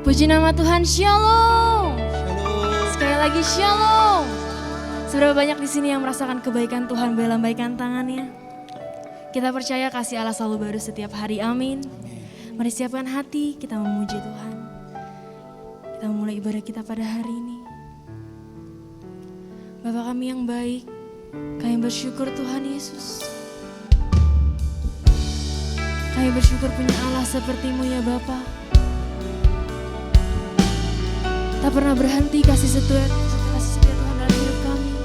Puji nama Tuhan, Shalom. Sekali lagi Shalom. Seberapa banyak di sini yang merasakan kebaikan Tuhan melambaikan tangannya? Kita percaya kasih Allah selalu baru setiap hari, amin. Mari siapkan hati, kita memuji Tuhan. Kita memulai ibadah kita pada hari ini. Bapa kami yang baik, kami bersyukur Tuhan Yesus. Kami bersyukur punya Allah seperti-Mu ya Bapa. Tak pernah berhenti kasih setia Tuhan dalam hidup kami.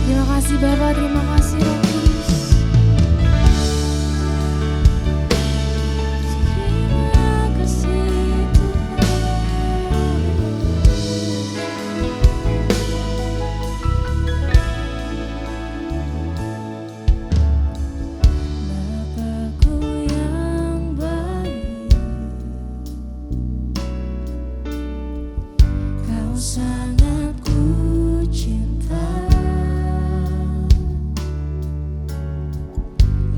Terima kasih Bapa, terima kasih Roh Kudus. Terima kasih Bapakku yang baik, Kau sangat ku cinta,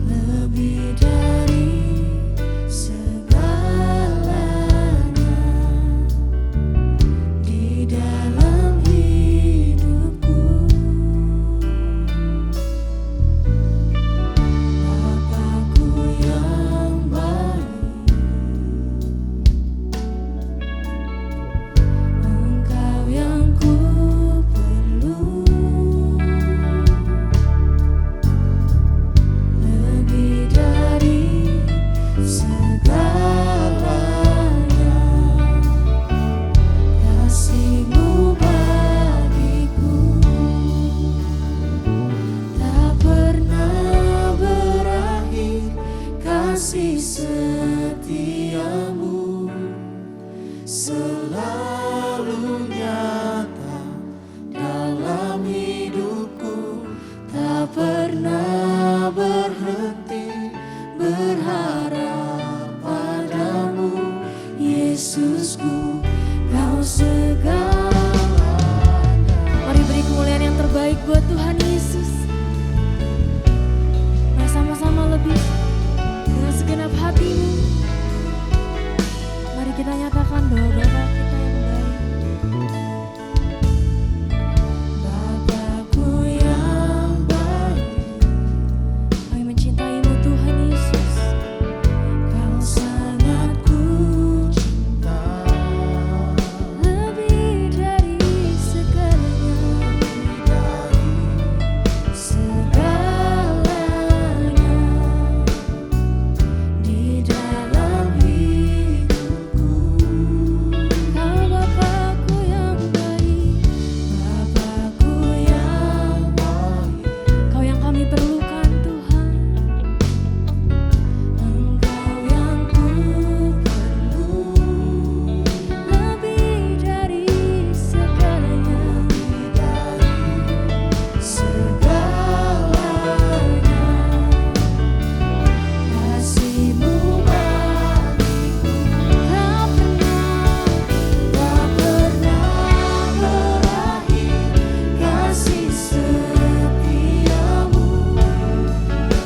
lebih dari segalanya di dalam hidupku. Bapakku yang baik, Engkau yang ku perlu, lebih dari segalanya. Kasih-Mu bagiku tak pernah berakhir, kasih setia-Mu selalu nyata dalam hidupku. Tak pernah berhenti berharap padamu, Yesusku, Kau segalanya. Mari beri kemuliaan yang terbaik buat Tuhan Yesus. Mari sama-sama lebih dengan segenap hatimu. Mari kita nyatakan bahwa Bapa kita yang baik. Bapakku yang baik, kami mencintai-Mu Tuhan Yesus. Kau sangat ku cinta, lebih dari segalanya, segalanya di dalam hidupku. Kau Bapakku yang baik, Bapakku yang baik, Kau yang kami perlukan Tuhan. Engkau yang ku perlu, lebih dari segalanya, segalanya. Kasih-Mu bagiku tak pernah berakhir, kasih setia-Mu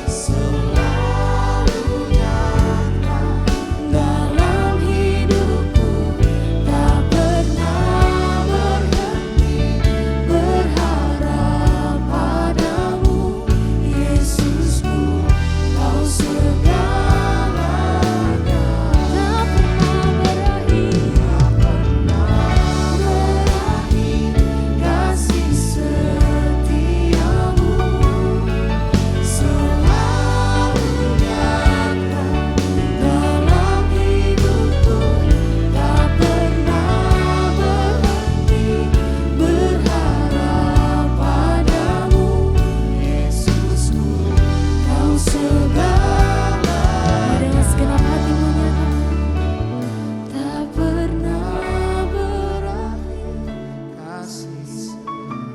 selalu nyata dalam hidupku. Tak pernah berhenti berharap padamu, Yesusku, Kau segalanya. Tak pernah berakhir, kasih setia-Mu selalu nyata dalam hidupku. Tak pernah berhenti berharap padamu, Yesusku, Kau segalanya. Dengan segenap hatimu nyatakan, tak pernah berakhir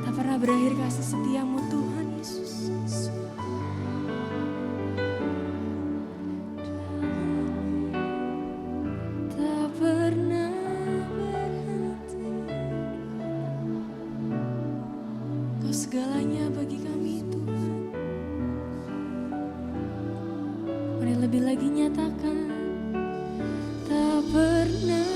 tak pernah berakhir kasih setia-Mu Tuhan Yesus. Tak pernah berhenti, Kau segalanya bagi kami Tuhan. Mari lebih lagi nyatakan, tak pernah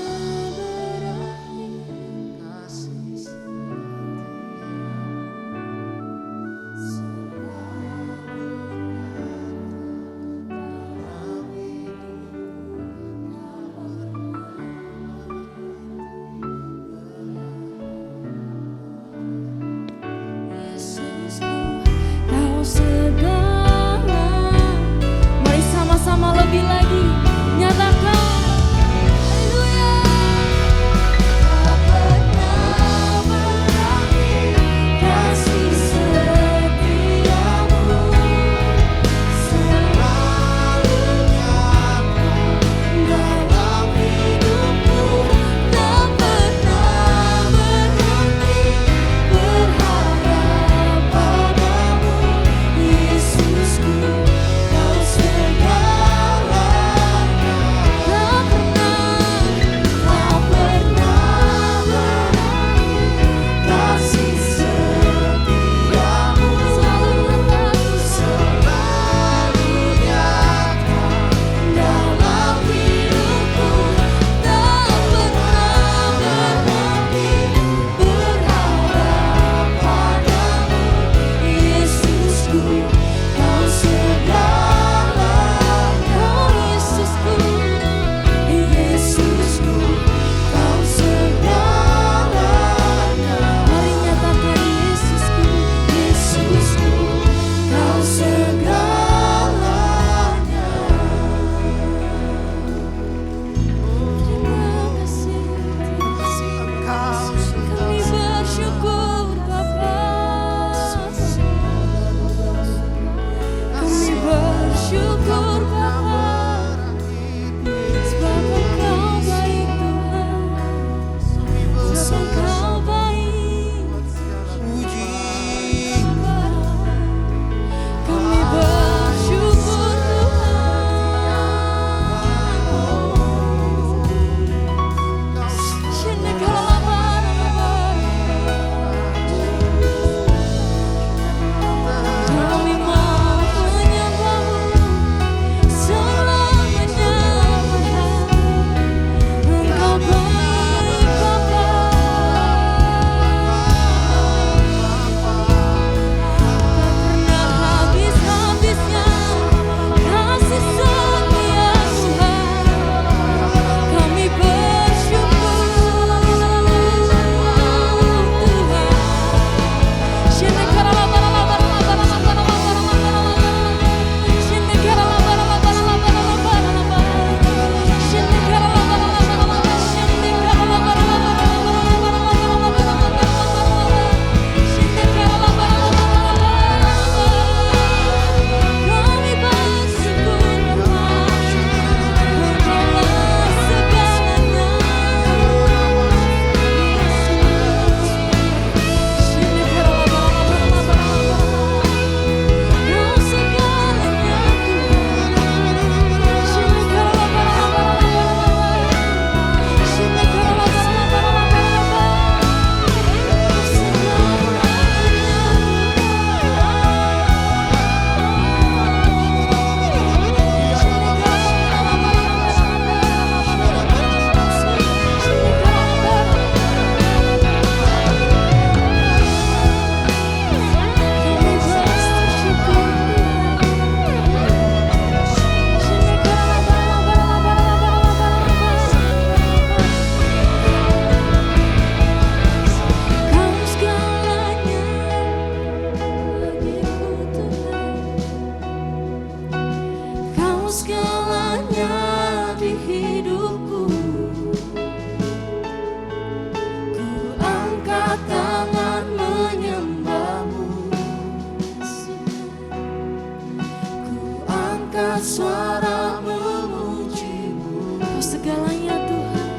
suara memujimu. Kau segalanya Tuhan.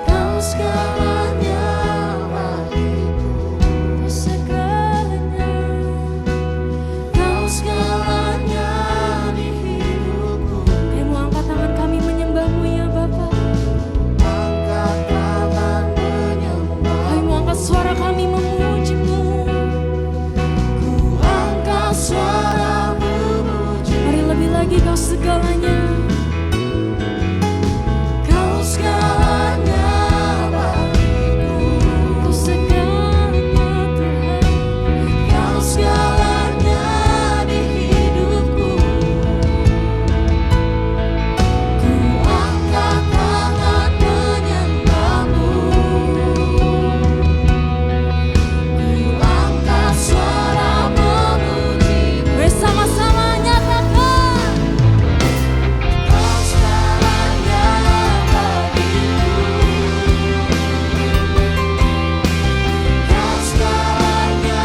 Kau segalanya bagiku. Kau segalanya. Kau segalanya di hidupku. Kami mau angkat tangan kami menyembah-Mu ya Bapa. Angkat tangan menyembah. Kami mau angkat suara kami memuji-Mu. Ku angkat suara memuji. Mari lebih lagi Kau segalanya. Kau segalanya bagiku. Kau segalanya Tuhan. Kau segalanya di hidupku. Ku angkat tangan menyembah-Mu. Ku angkat suara memuji-Mu. Bersama-sama nyatakan. Kau segalanya bagiku. Kau segalanya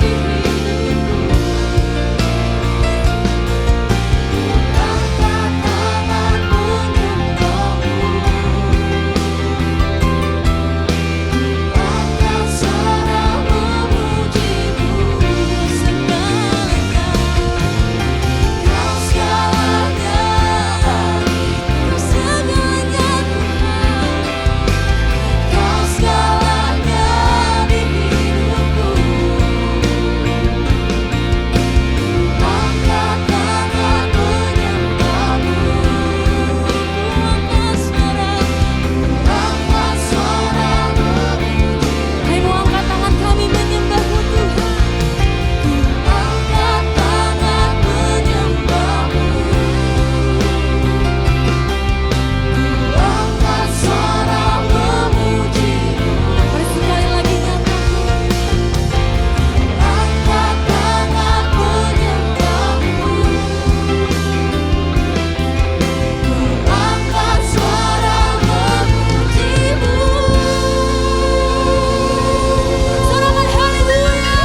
di hidupku. Angkat tangan menyembah-Mu. Angkat suara memuji-Mu. Segalanya. Kau segalanya bagiku. Segalanya Tuhan. Kau segalanya di hidupku. Angkat tangan menyembah-Mu. Angkat suara memuji. Kami mau angkat tangan kami menyembah-Mu Tuhan. Angkat tangan menyembah-Mu. Angkat suara memuji-Mu. Mari sekali lagi nyatakan. Angkat tangan menyembah-Mu. Angkat suara memuji-Mu. Sorakan haleluya.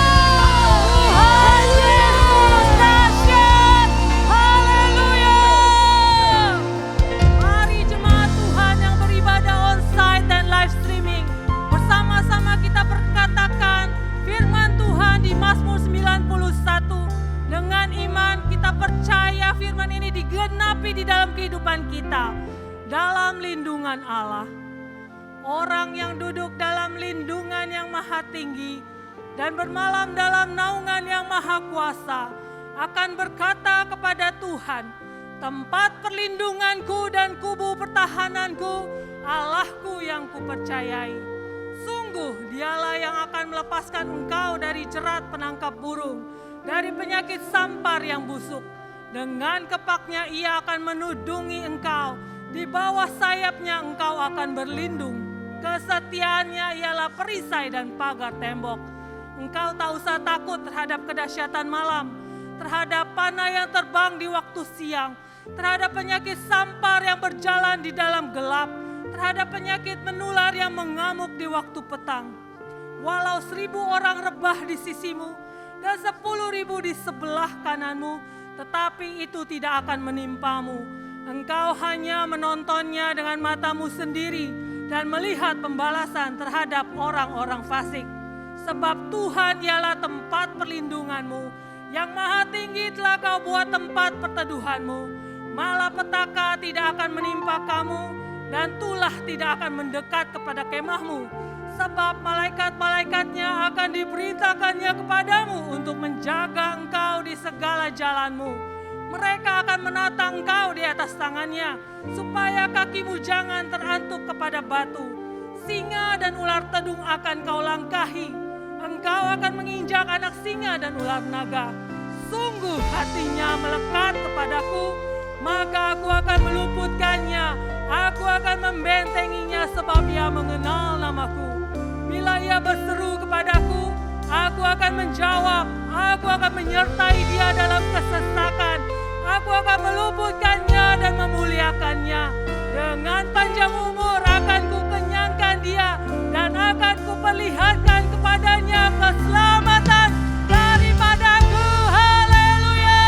Haleluya. Dahsyat. Haleluya. Mari jemaat Tuhan yang beribadah onsite dan live streaming, bersama-sama kita perkatakan firman Tuhan di Mazmur 91. Dengan iman kita percaya firman ini digenapi di dalam kehidupan kita, dalam lindungan Allah. Orang yang duduk dalam lindungan yang maha tinggi dan bermalam dalam naungan yang maha kuasa akan berkata kepada Tuhan, tempat perlindunganku dan kubu pertahananku, Allahku yang kupercayai. Sungguh dialah yang akan melepaskan engkau dari jerat penangkap burung, dari penyakit sampar yang busuk. Dengan kepaknya ia akan menudungi engkau, di bawah sayapnya engkau akan berlindung. Kesetiaannya ialah perisai dan pagar tembok. Engkau tak usah takut terhadap kedahsyatan malam, terhadap panah yang terbang di waktu siang, terhadap penyakit sampar yang berjalan di dalam gelap, terhadap penyakit menular yang mengamuk di waktu petang. Walau 1000 orang rebah di sisimu dan 10.000 di sebelah kananmu, tetapi itu tidak akan menimpamu. Engkau hanya menontonnya dengan matamu sendiri dan melihat pembalasan terhadap orang-orang fasik. Sebab Tuhan ialah tempat perlindunganmu, yang maha tinggi telah kau buat tempat perteduhanmu. Malapetaka tidak akan menimpa kamu, dan tulah tidak akan mendekat kepada kemahmu. Sebab malaikat-malaikatnya akan diperintahkannya kepadamu untuk menjaga engkau di segala jalanmu. Mereka akan menata engkau di atas tangannya, supaya kakimu jangan terantuk kepada batu. Singa dan ular tedung akan kau langkahi. Engkau akan menginjak anak singa dan ular naga. Sungguh hatinya melekat kepadaku, maka aku akan meluputkannya. Aku akan membentenginya sebab ia mengenal namaku. Bila ia berseru kepadaku, aku akan menjawab. Aku akan menyertai dia dalam kesesakan. Aku akan meluputkannya dan memuliakannya. Dengan panjang umur akan kukenyangkan dia dan akan kuperlihatkan kepadanya keselamatan daripadaku. Haleluya.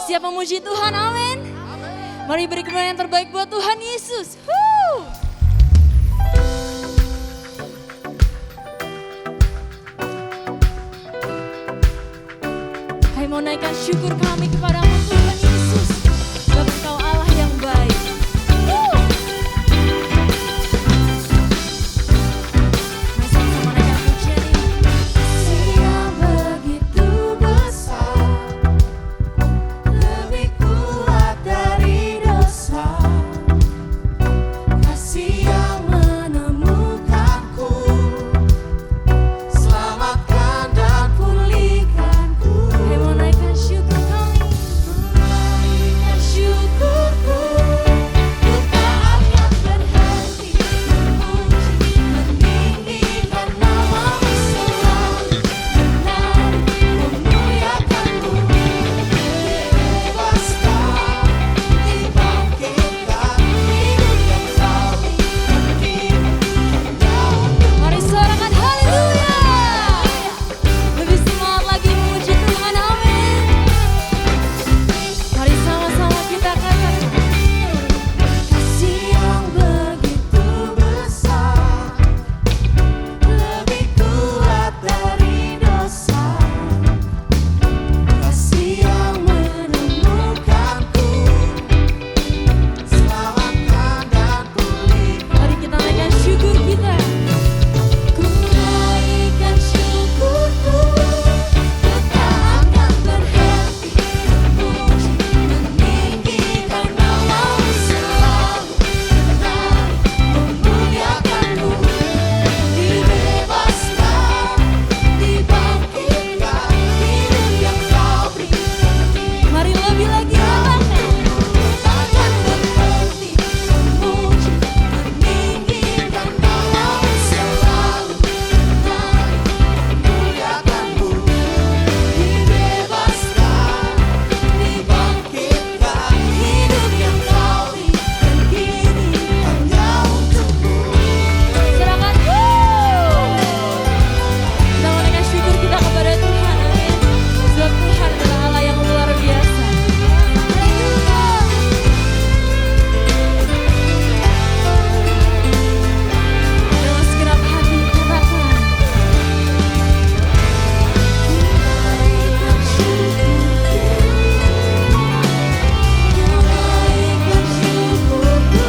Siap memuji Tuhan, amin. Mari beri kemuliaan yang terbaik buat Tuhan Yesus. Woo! Hai, mau naikkan syukur kami kepadamu Tuhan Yesus, sebab Engkau Allah yang baik. Woo! Mari sama-sama naikkan pujian ini. Yang begitu besar, lebih kuat dari dosa, kasih yang menemukanku, selamatkan dan pulihkanku. Hai, mau naikkan syukur kami. Naikkan syukurku, ku tak akan berhenti memuji, meninggikan namamu selalu, menari, memuliakanmu, dibebaskan, dibangkitkan, hidup yang kau berikan, Mari sorakan haleluya. Lebih semangat lagi memuji Tuhan, amin. Mari sama-sama kita katakan. kasih yang begitu besar, lebih kuat dari dosa, kasih yang menemukanku, selamatkan dan pulihkan. Mari kita naikkan syukur kita. Ku naikkan syukurku, ku tak akan berhenti memuji, meninggikan namamu selalu, menari, memuliakanmu, dibebaskan, dibangkitkan, hidup yang kau berikan. Mari lebih lagi katakan. Takkan berhenti memuji, meninggikan namamu selalu, menari, memuliakanmu, dibebaskan, dibangkitkan, hidup yang kau berikan kini hanya untukmu. Serahkan. Kita mau naikkan syukur kita kepada Tuhan, amin. Sebab Tuhan adalah Allah yang luar biasa. Dengan segenap hati katakan. Naikkan syukurku, naikkan syukurku,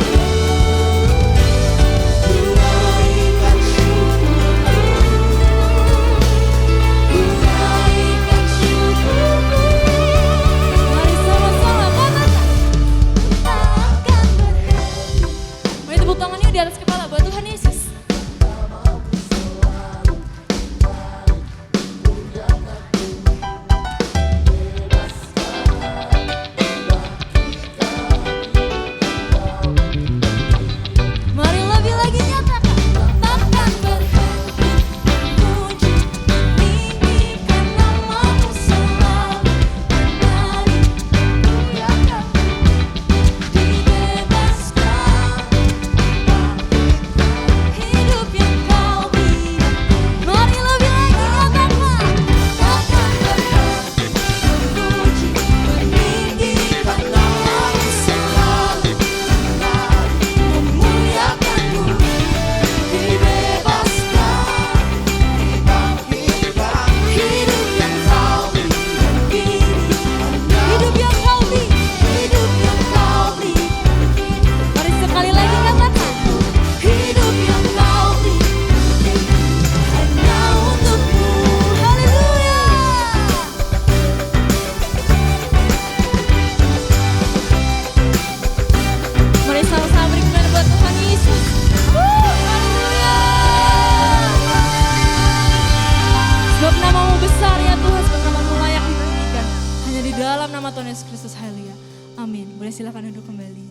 naikkan syukurku, naikkan syukurku, Mari sama-sama katakan. takkan berhenti. Mari tepuk tangannya di atas kepala buat Tuhan Yesus. Mari lebih lagi nyatakan. Takkan berhenti memuji, meninggikan namamu selalu, menari, memuliakanmu, dibebaskan, dibangkitkan, hidup yang kau berikan. Mari lebih lagi nyatakan. Takkan berhenti memuji, meninggikan namamu selalu, menari, memuliakanmu, dibebaskan, dibangkitkan, hidup yang kau berikan kini hanya Hidup yang kau beri. hidup yang kau berikan kini, Mari sekali lagi katakan. hidup yang kau berikan hanya untukmu. Haleluya. Mari sama-sama beri kemuliaan buat Tuhan Yesus. Haleluya. Sebab namamu besar ya Tuhan, sebab namamu layak ditinggikan. Hanya di dalam nama Tuhan Yesus Kristus, haleluya. Amin. Boleh silakan duduk kembali.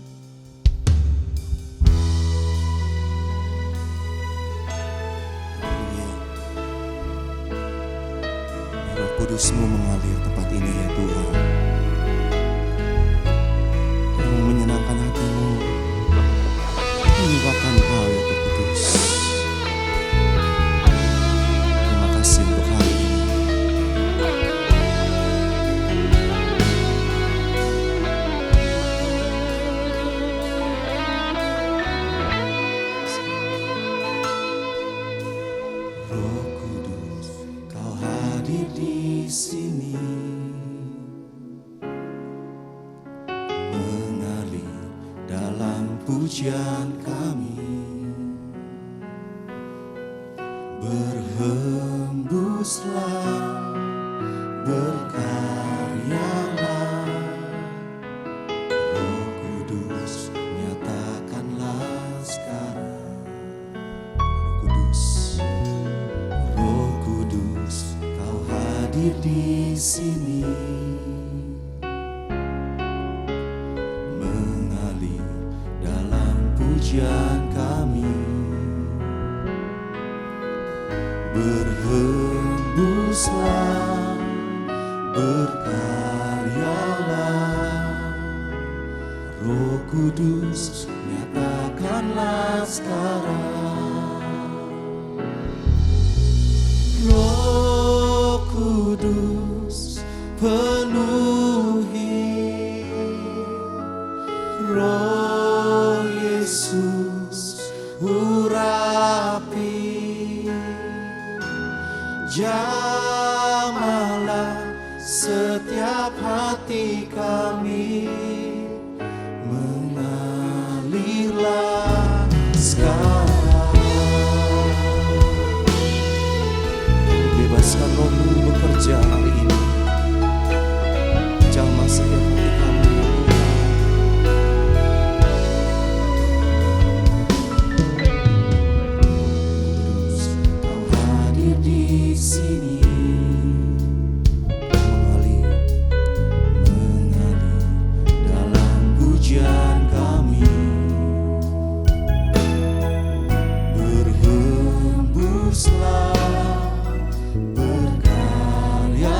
Roh Kudus-Mu mengalir tempat ini ya Tuhan, yang menyenangkan hatimu, menyukakan Kau ya Tuhan Kudus. Terima kasih untuk hari ini. pujian kami. Berhembuslah, berkaryalah, Roh Kudus nyatakanlah sekarang. Roh Kudus, Kau hadir di sini, mengalir dalam pujian kami. Berhembuslah, berkaryalah, Roh Kudus nyatakanlah sekarang. Roh Kudus penuhi, Roh Yesus urapi, jamahlah setiap hati kami, mengalirlah sekarang. Bebaskan Roh-Mu bekerja hari ini, jamah setiap hati kami. Kau hadir di sini, mengalir dalam pujian kami. Berhembuslah, berkaryalah,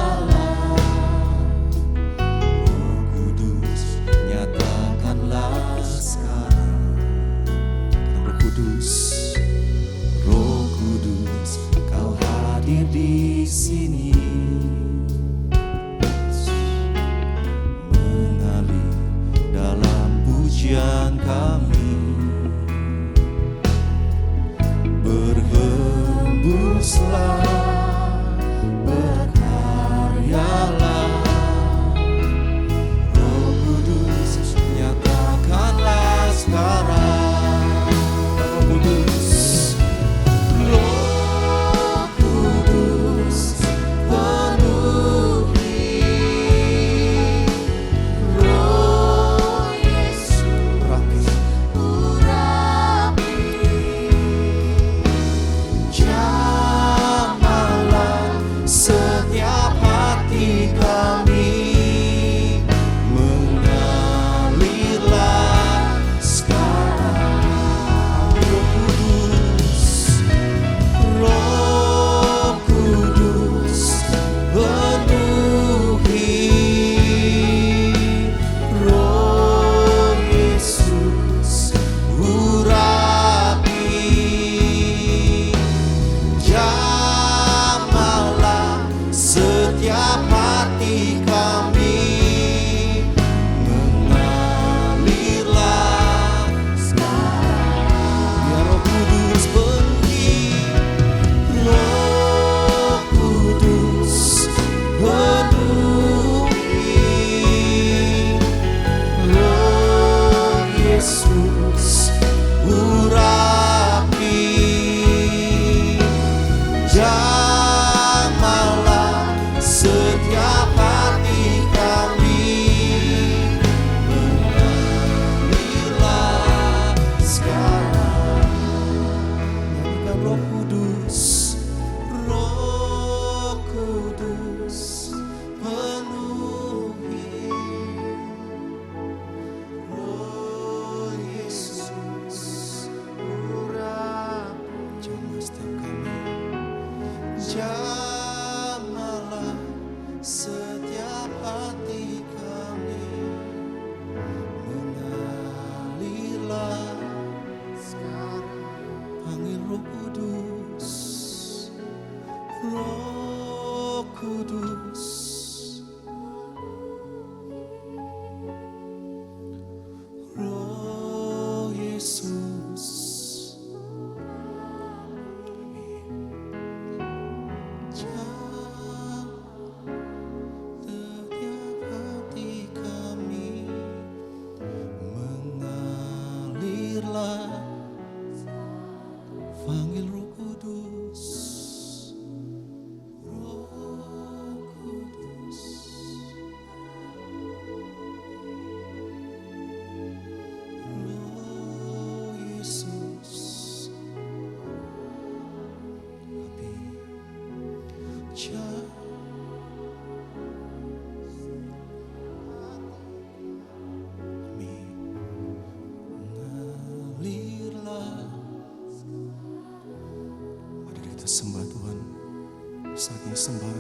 Saatnya sembah,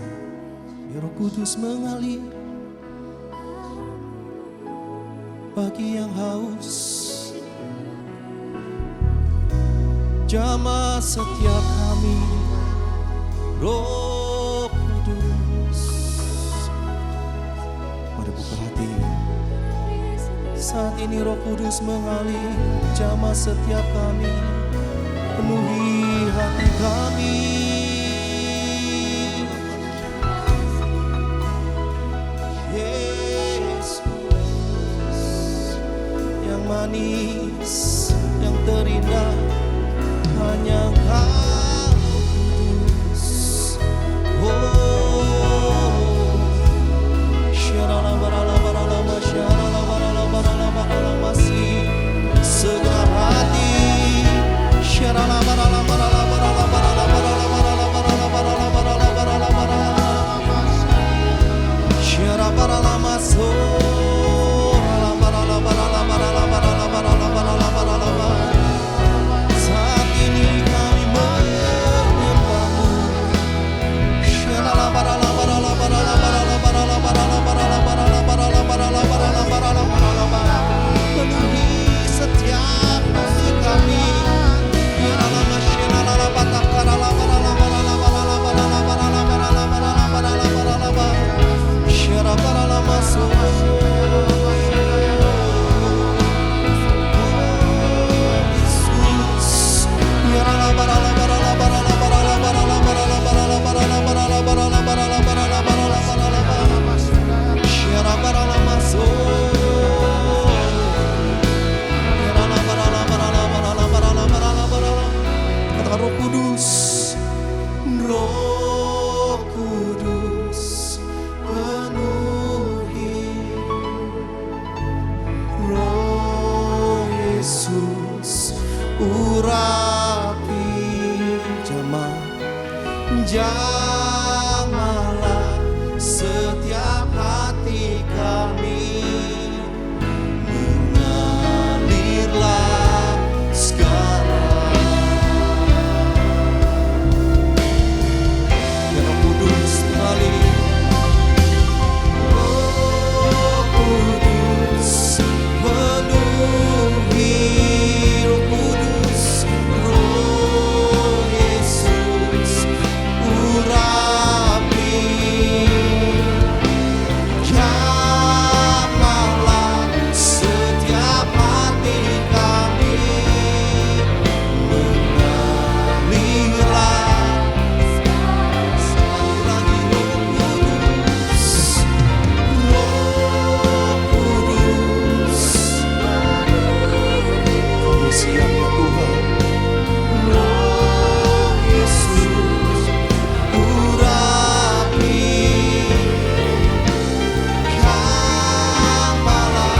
biar Roh Kudus mengalir. Bagi yang haus, jamah setiap kami, Roh Kudus. Mari buka hati. Saat ini Roh Kudus mengalir, jamah setiap kami, penuhi hati kami. Yesus yang manis, yang terindah, hanya Kau kudus. Oh, syaralabaralabaralama, syaralabaralabaralabaralama, segenap hati. Saat ini kami menyembah-Mu. Penuhi setiap hati kami. Katakan Roh Kudus, Roh Kudus penuhi, Roh Yesus urapi, jamahlah setiap hati kami, mengalirlah sekarang. Ya Roh Kudus mengalir, Roh Kudus penuhi, Roh Kudus, Roh Yesus urapi, jamahlah setiap hati kami, mengalirlah sekali lagi. Roh Kudus, kami siap ya Tuhan. Roh Yesus urapi, jamahlah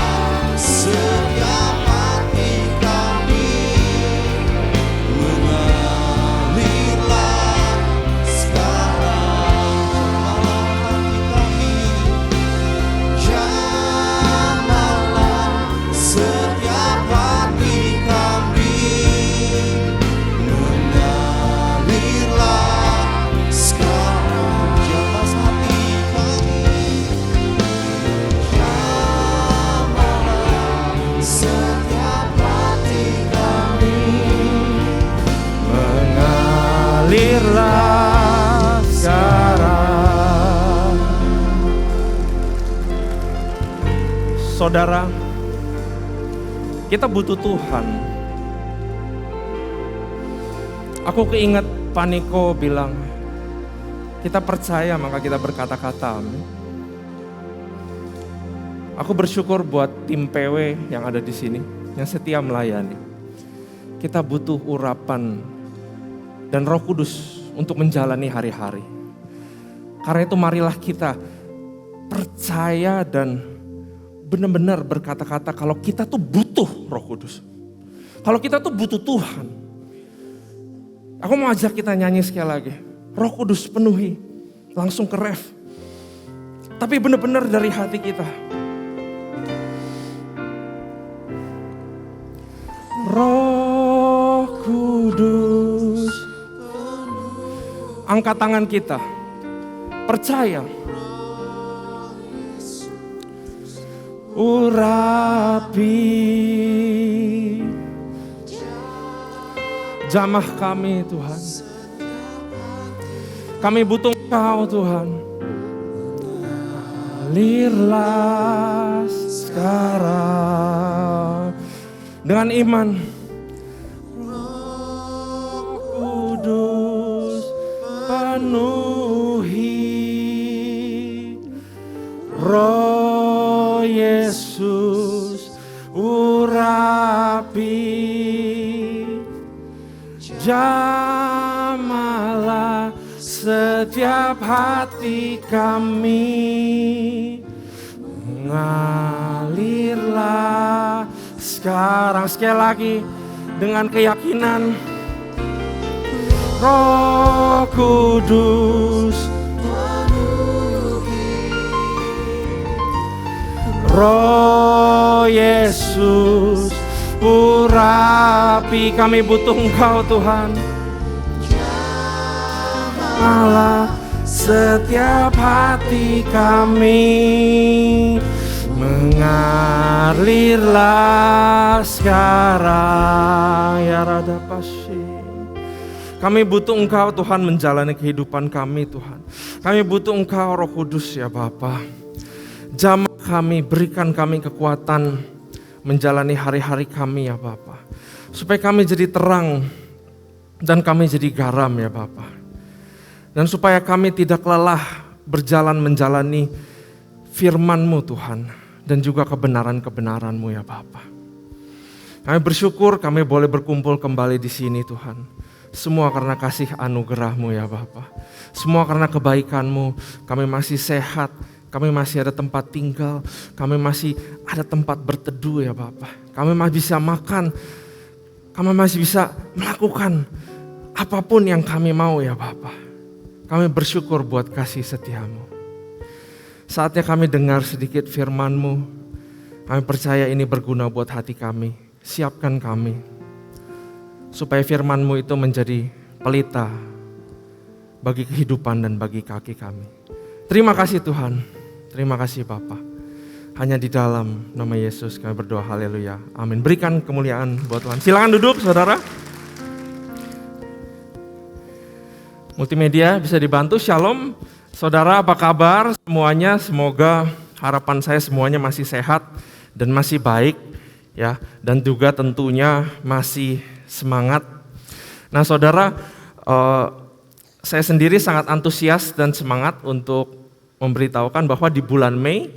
setiap hati kami, mengalirlah sekarang. Jamahlah setiap hati kami, mengalirlah sekarang. Jamah hati kami, jamahlah setiap hati kami, mengalirlah sekarang. Saudara, kita butuh Tuhan. Aku keinget Paniko bilang, kita percaya maka kita berkata-kata. Amin. Aku bersyukur buat tim PW yang ada di sini, yang setia melayani. Kita butuh urapan dan Roh Kudus untuk menjalani hari-hari. Karena itu marilah kita percaya dan benar-benar berkata-kata kalau kita tuh butuh Roh Kudus. Kalau kita tuh butuh Tuhan. Aku mau ajak kita nyanyi sekali lagi. Roh Kudus penuhi, langsung ke ref. Tapi benar-benar dari hati kita. Roh Kudus. Angkat tangan kita. Percaya. Urapi jamah kami Tuhan. Kami butuh Engkau Tuhan. Alirlah sekarang dengan iman. Roh Kudus penuhi, Roh Yesus urapi, jamahlah setiap hati kami, mengalirlah sekarang. Sekali lagi dengan keyakinan, Roh Kudus, Roh Yesus urapi. Kami butuh Engkau Tuhan. Allah setiap hati kami, mengalirlah sekarang. Ya Rada Pasyi. Kami butuh Engkau Tuhan menjalani kehidupan kami Tuhan. Kami butuh Engkau Roh Kudus ya Bapa. Jamah kami, berikan kami kekuatan menjalani hari-hari kami ya Bapa. Supaya kami jadi terang dan kami jadi garam ya Bapa. Dan supaya kami tidak lelah berjalan menjalani firman-Mu Tuhan. Dan juga kebenaran-kebenaran-Mu ya Bapa. Kami bersyukur kami boleh berkumpul kembali di sini Tuhan. Semua karena kasih anugerah-Mu ya Bapa. Semua karena kebaikan-Mu. Kami masih sehat. Kami masih ada tempat tinggal. Kami masih ada tempat berteduh ya Bapa. Kami masih bisa makan. Kami masih bisa melakukan apapun yang kami mau ya Bapa. Kami bersyukur buat kasih setia-Mu. Saatnya kami dengar sedikit firman-Mu. Kami percaya ini berguna buat hati kami. Siapkan kami. Supaya firman-Mu itu menjadi pelita bagi kehidupan dan bagi kaki kami. Terima kasih Tuhan. Terima kasih Bapa. Hanya di dalam nama Yesus kami berdoa, haleluya. Amin. Berikan kemuliaan buat Tuhan. Silakan duduk saudara. Multimedia bisa dibantu. Shalom. Saudara apa kabar semuanya? Semoga harapan saya semuanya masih sehat dan masih baik ya. Dan juga tentunya masih semangat. Nah saudara, saya sendiri sangat antusias dan semangat untuk memberitahukan bahwa di bulan Mei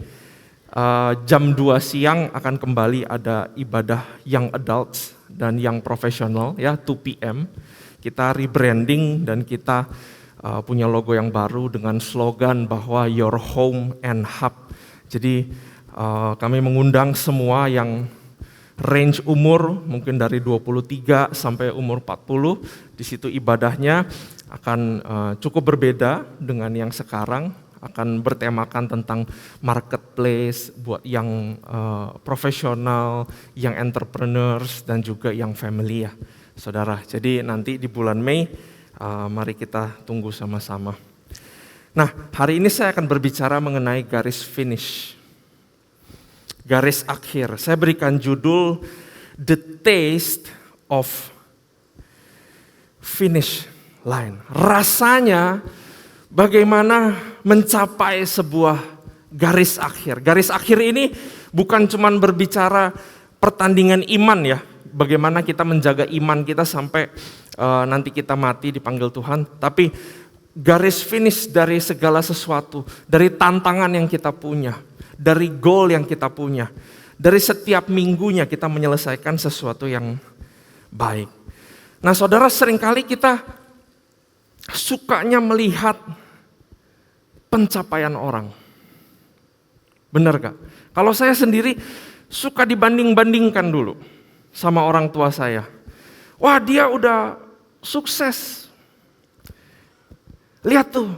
jam 2 siang akan kembali ada ibadah Young Adults dan Young Professional ya 2 PM. Kita rebranding dan kita punya logo yang baru dengan slogan bahwa Your Home and Hub. Jadi kami mengundang semua yang range umur mungkin dari 23 sampai umur 40. Di situ ibadahnya akan cukup berbeda dengan yang sekarang. Akan bertemakan tentang marketplace buat yang profesional, yang entrepreneurs dan juga yang family ya. Saudara, jadi nanti di bulan Mei, mari kita tunggu sama-sama. Nah, hari ini saya akan berbicara mengenai garis finish. Garis akhir. Saya berikan judul The Taste of Finish Line. Rasanya bagaimana mencapai sebuah garis akhir. Garis akhir ini bukan cuma berbicara pertandingan iman ya. Bagaimana kita menjaga iman kita sampai nanti kita mati dipanggil Tuhan. Tapi garis finish dari segala sesuatu, dari tantangan yang kita punya, dari goal yang kita punya, dari setiap minggunya kita menyelesaikan sesuatu yang baik. Nah saudara, seringkali kita sukanya melihat pencapaian orang. Benar gak? Kalau saya sendiri suka dibanding-bandingkan dulu sama orang tua saya. Wah dia udah sukses. Lihat tuh,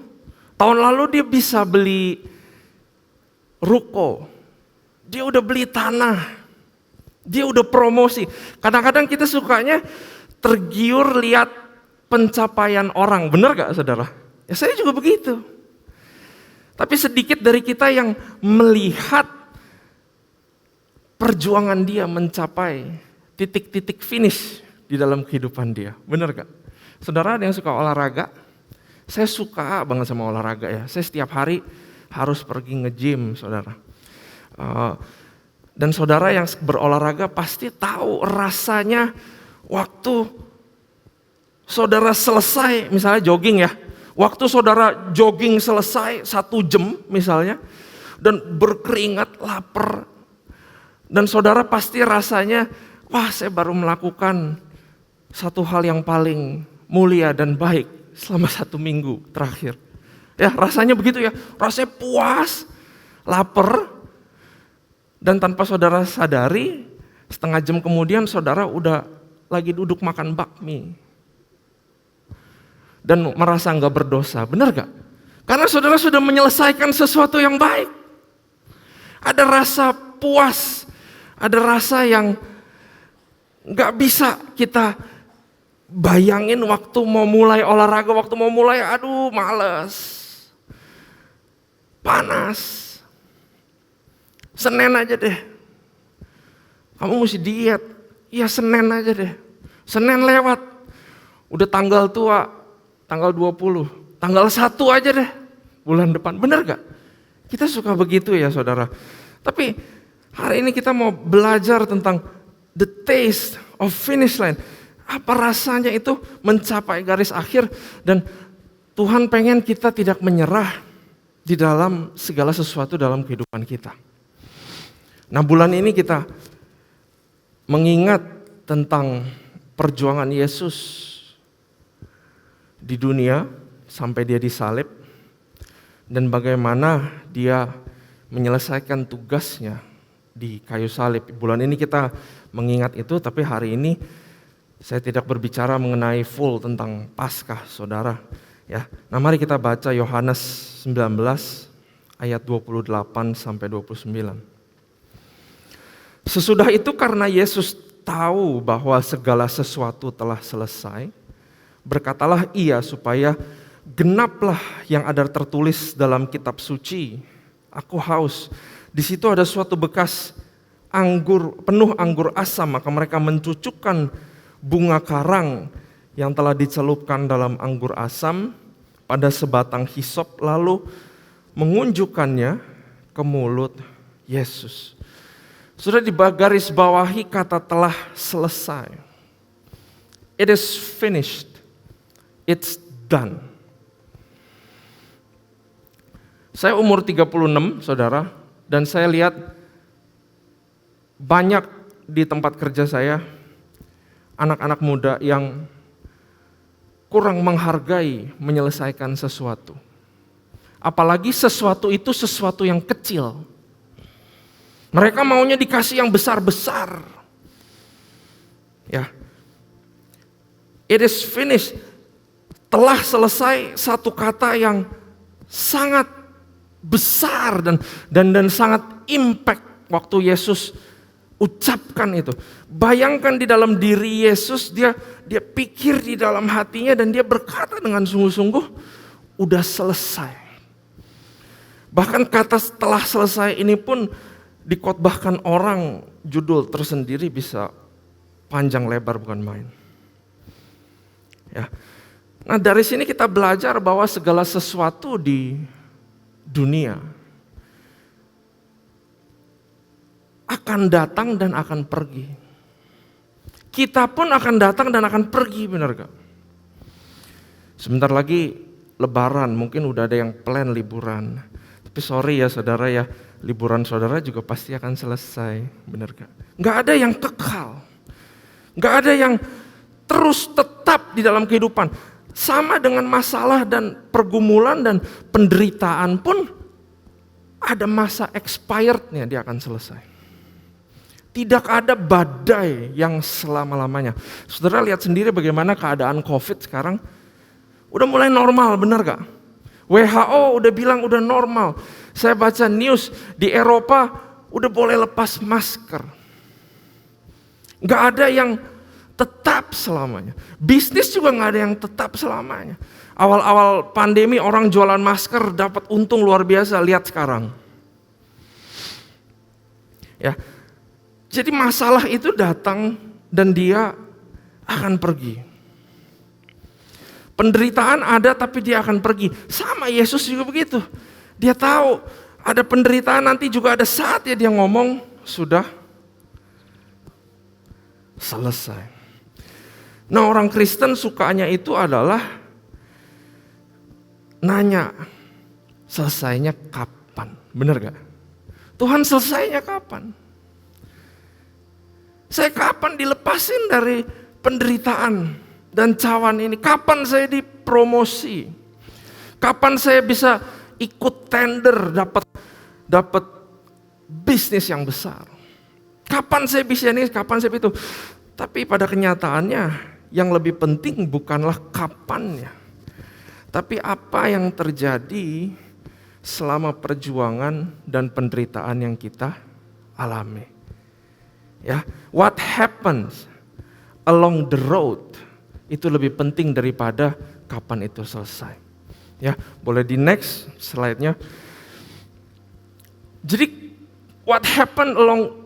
tahun lalu dia bisa beli ruko. Dia udah beli tanah. Dia udah promosi. Kadang-kadang kita sukanya tergiur lihat pencapaian orang. Benar gak saudara? Ya saya juga begitu. Tapi sedikit dari kita yang melihat perjuangan dia mencapai titik-titik finish di dalam kehidupan dia. Benar gak? Saudara ada yang suka olahraga? Saya suka banget sama olahraga ya. Saya setiap hari harus pergi nge-gym, saudara. Dan saudara yang berolahraga pasti tahu rasanya waktu saudara selesai, misalnya jogging ya. Waktu saudara jogging selesai 1 jam misalnya, dan berkeringat, lapar. Dan saudara pasti rasanya, wah saya baru melakukan satu hal yang paling mulia dan baik selama 1 minggu terakhir. Ya rasanya begitu ya, rasanya puas, lapar. Dan tanpa saudara sadari, setengah jam kemudian saudara udah lagi duduk makan bakmi. Dan merasa gak berdosa, benar gak? Karena saudara sudah menyelesaikan sesuatu yang baik. Ada rasa puas, ada rasa yang gak bisa kita bayangin waktu mau mulai olahraga, waktu mau mulai aduh males, panas. Senin aja deh, kamu mesti diet, ya Senin aja deh. Senin lewat, udah tanggal tua, tanggal 20, tanggal 1 aja deh bulan depan, bener gak? Kita suka begitu ya saudara. Tapi hari ini kita mau belajar tentang the taste of finish line. Apa rasanya itu mencapai garis akhir, dan Tuhan pengen kita tidak menyerah di dalam segala sesuatu dalam kehidupan kita. Nah bulan ini kita mengingat tentang perjuangan Yesus di dunia sampai dia disalib, dan bagaimana dia menyelesaikan tugasnya di kayu salib. Bulan ini kita mengingat itu, tapi hari ini saya tidak berbicara mengenai full tentang Paskah, saudara. Ya, nah mari kita baca Yohanes 19 ayat 28 sampai 29. Sesudah itu karena Yesus tahu bahwa segala sesuatu telah selesai, berkatalah ia supaya genaplah yang ada tertulis dalam kitab suci. Aku haus. Di situ ada suatu bekas anggur, penuh anggur asam, maka mereka mencucukkan bunga karang yang telah dicelupkan dalam anggur asam pada sebatang hisop, lalu mengunjukkannya ke mulut Yesus. Sudah digaris bawahi kata telah selesai. It is finished. It's done. Saya umur 36, saudara, dan saya lihat banyak di tempat kerja saya anak-anak muda yang kurang menghargai menyelesaikan sesuatu. Apalagi sesuatu itu sesuatu yang kecil. Mereka maunya dikasih yang besar-besar. Ya. It is finished. Telah selesai satu kata yang sangat besar dan sangat impact waktu Yesus ucapkan itu. Bayangkan di dalam diri Yesus, dia pikir di dalam hatinya dan dia berkata dengan sungguh-sungguh, udah selesai. Bahkan kata setelah selesai ini pun dikotbahkan orang, judul tersendiri bisa panjang lebar bukan main. Ya. Nah dari sini kita belajar bahwa segala sesuatu di dunia akan datang dan akan pergi. Kita pun akan datang dan akan pergi, benar gak? Sebentar lagi Lebaran, mungkin udah ada yang plan liburan. Tapi sorry ya saudara ya, liburan saudara juga pasti akan selesai, benar gak? Gak ada yang kekal, gak ada yang terus tetap di dalam kehidupan. Sama dengan masalah dan pergumulan dan penderitaan pun ada masa expirednya, dia akan selesai. Tidak ada badai yang selama-lamanya. Saudara lihat sendiri bagaimana keadaan COVID sekarang. Udah mulai normal, benar gak? WHO udah bilang udah normal. Saya baca news di Eropa udah boleh lepas masker. Gak ada yang tetap selamanya. Bisnis juga nggak ada yang tetap selamanya. Awal-awal pandemi orang jualan masker dapat untung luar biasa, lihat sekarang. Ya, jadi masalah itu datang dan dia akan pergi. Penderitaan ada tapi dia akan pergi. Sama Yesus juga begitu. Dia tahu ada penderitaan, nanti juga ada saatnya dia ngomong, sudah selesai. Nah, orang Kristen sukanya itu adalah nanya, selesainya kapan? Bener gak? Tuhan, selesainya kapan? Saya kapan dilepasin dari penderitaan dan cawan ini? Kapan saya dipromosi? Kapan saya bisa ikut tender dapat bisnis yang besar? Kapan saya bisa ini? Kapan saya itu? Tapi pada kenyataannya yang lebih penting bukanlah kapannya, tapi apa yang terjadi selama perjuangan dan penderitaan yang kita alami. Ya, what happens along the road itu lebih penting daripada kapan itu selesai. Ya, boleh di next slide-nya. Jadi what happened along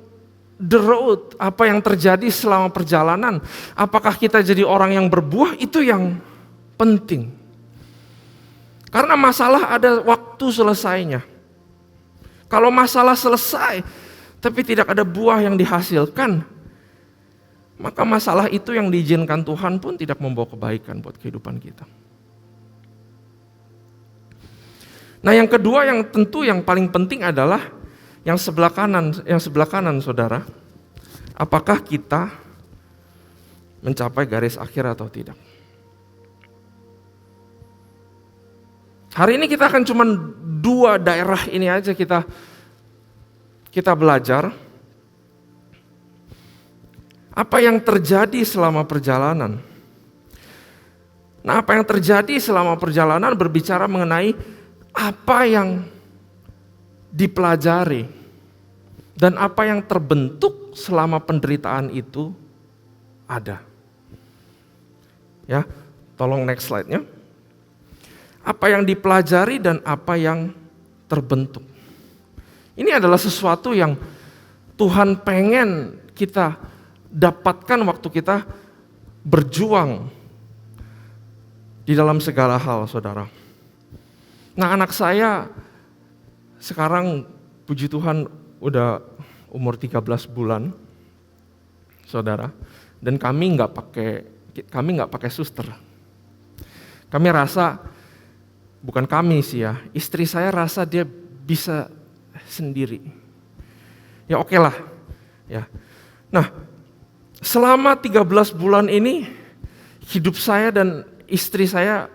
the road, apa yang terjadi selama perjalanan, apakah kita jadi orang yang berbuah, itu yang penting. Karena masalah ada waktu selesainya. Kalau masalah selesai tapi tidak ada buah yang dihasilkan, maka masalah itu yang diizinkan Tuhan pun tidak membawa kebaikan buat kehidupan kita. Nah, yang kedua yang tentu yang paling penting adalah yang sebelah kanan saudara. Apakah kita mencapai garis akhir atau tidak? Hari ini kita akan cuma 2 daerah ini aja kita belajar. Apa yang terjadi selama perjalanan? Nah, apa yang terjadi selama perjalanan berbicara mengenai apa yang dipelajari dan apa yang terbentuk selama penderitaan itu ada. Ya, tolong next slide-nya. Apa yang dipelajari dan apa yang terbentuk. Ini adalah sesuatu yang Tuhan pengen kita dapatkan waktu kita berjuang di dalam segala hal, saudara. Nah, anak saya sekarang puji Tuhan udah umur 13 bulan, saudara. Dan kami nggak pakai suster. Kami rasa, bukan kami sih ya, istri saya rasa dia bisa sendiri. Ya oke lah. Ya. Nah, selama 13 bulan ini hidup saya dan istri saya,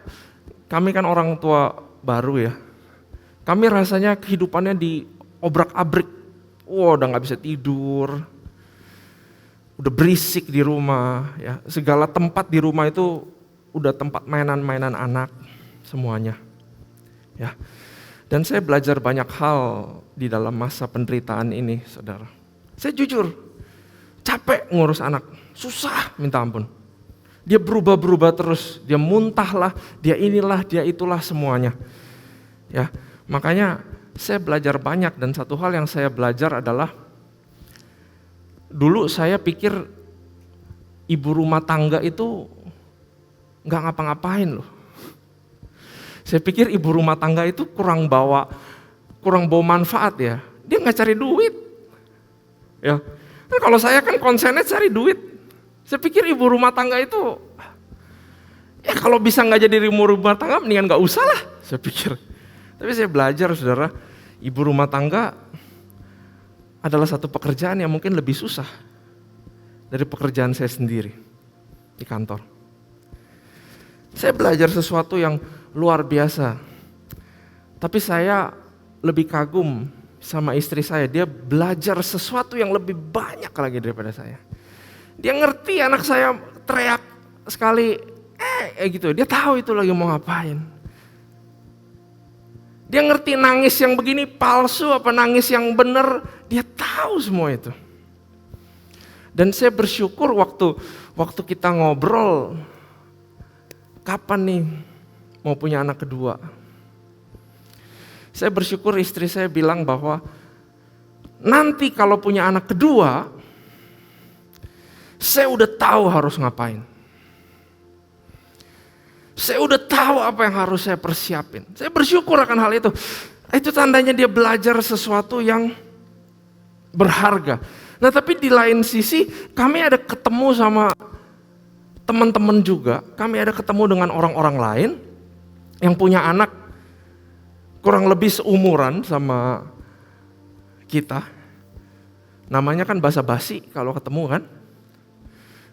kami kan orang tua baru ya. Kami rasanya kehidupannya diobrak-abrik. Udah gak bisa tidur. Udah berisik di rumah. Ya. Segala tempat di rumah itu udah tempat mainan-mainan anak semuanya. Ya. Dan saya belajar banyak hal di dalam masa penderitaan ini, saudara. Saya jujur, capek ngurus anak. Susah minta ampun. Dia berubah-berubah terus. Dia muntah lah, dia inilah, dia itulah semuanya. Ya. Makanya saya belajar banyak, dan satu hal yang saya belajar adalah dulu saya pikir ibu rumah tangga itu nggak ngapa-ngapain loh. Saya pikir ibu rumah tangga itu kurang bawa manfaat ya. Dia nggak cari duit. Ya. Nah, kalau saya kan konsennya cari duit. Saya pikir ibu rumah tangga itu ya kalau bisa nggak jadi ibu rumah tangga mendingan nggak usah lah. Saya pikir. Tapi saya belajar, saudara, ibu rumah tangga adalah satu pekerjaan yang mungkin lebih susah dari pekerjaan saya sendiri di kantor. Saya belajar sesuatu yang luar biasa. Tapi saya lebih kagum sama istri saya. Dia belajar sesuatu yang lebih banyak lagi daripada saya. Dia ngerti anak saya teriak sekali, gitu. Dia tahu itu lagi mau ngapain. Dia ngerti nangis yang begini palsu apa nangis yang benar, dia tahu semua itu. Dan saya bersyukur waktu kita ngobrol, kapan nih mau punya anak kedua. Saya bersyukur istri saya bilang bahwa nanti kalau punya anak kedua, saya udah tahu harus ngapain. Saya udah tahu apa yang harus saya persiapin. Saya bersyukur akan hal itu. Itu tandanya dia belajar sesuatu yang berharga. Nah tapi di lain sisi kami ada ketemu sama teman-teman juga. Kami ada ketemu dengan orang-orang lain yang punya anak kurang lebih seumuran sama kita. Namanya kan basa-basi kalau ketemu kan.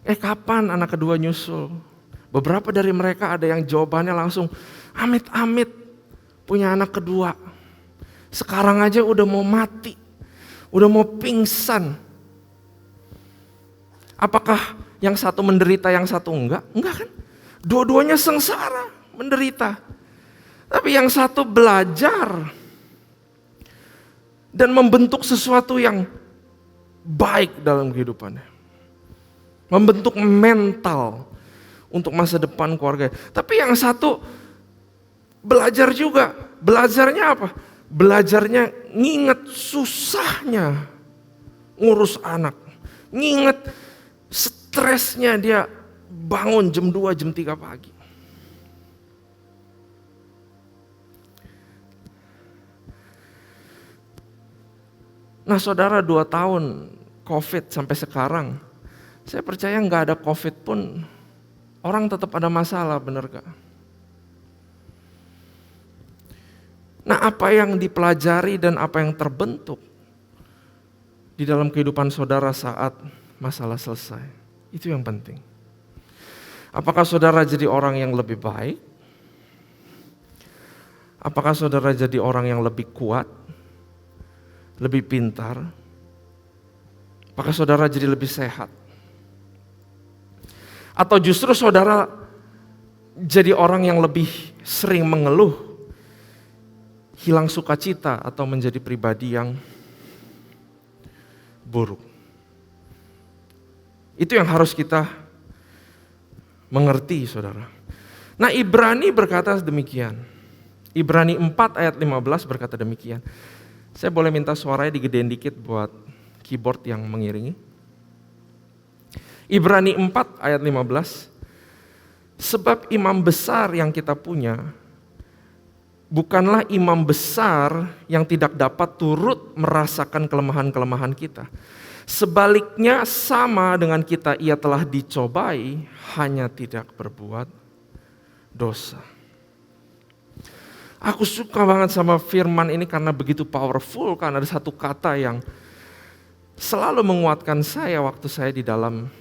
Kapan anak kedua nyusul? Beberapa dari mereka ada yang jawabannya langsung, amit-amit punya anak kedua. Sekarang aja udah mau mati, udah mau pingsan. Apakah yang satu menderita, yang satu enggak? Enggak kan? Dua-duanya sengsara, menderita. Tapi yang satu belajar dan membentuk sesuatu yang baik dalam kehidupannya. Membentuk mental untuk masa depan keluarga. Tapi yang satu belajar juga. Belajarnya apa? Belajarnya nginget susahnya ngurus anak. Nginget stresnya dia bangun jam 2, jam 3 pagi. Nah saudara 2 tahun COVID sampai sekarang, saya percaya nggak ada COVID pun orang tetap ada masalah, benar gak? Nah apa yang dipelajari dan apa yang terbentuk di dalam kehidupan saudara saat masalah selesai, itu yang penting. Apakah saudara jadi orang yang lebih baik? Apakah saudara jadi orang yang lebih kuat? Lebih pintar? Apakah saudara jadi lebih sehat? Atau justru saudara jadi orang yang lebih sering mengeluh, hilang sukacita, atau menjadi pribadi yang buruk? Itu yang harus kita mengerti, saudara. Nah, Ibrani berkata demikian. Ibrani 4 ayat 15 berkata demikian. Saya boleh minta suaranya digedein dikit buat keyboard yang mengiringi. Ibrani 4 ayat 15. Sebab imam besar yang kita punya bukanlah imam besar yang tidak dapat turut merasakan kelemahan-kelemahan kita. Sebaliknya sama dengan kita, ia telah dicobai, hanya tidak berbuat dosa. Aku suka banget sama firman ini karena begitu powerful, karena ada satu kata yang selalu menguatkan saya waktu saya di dalam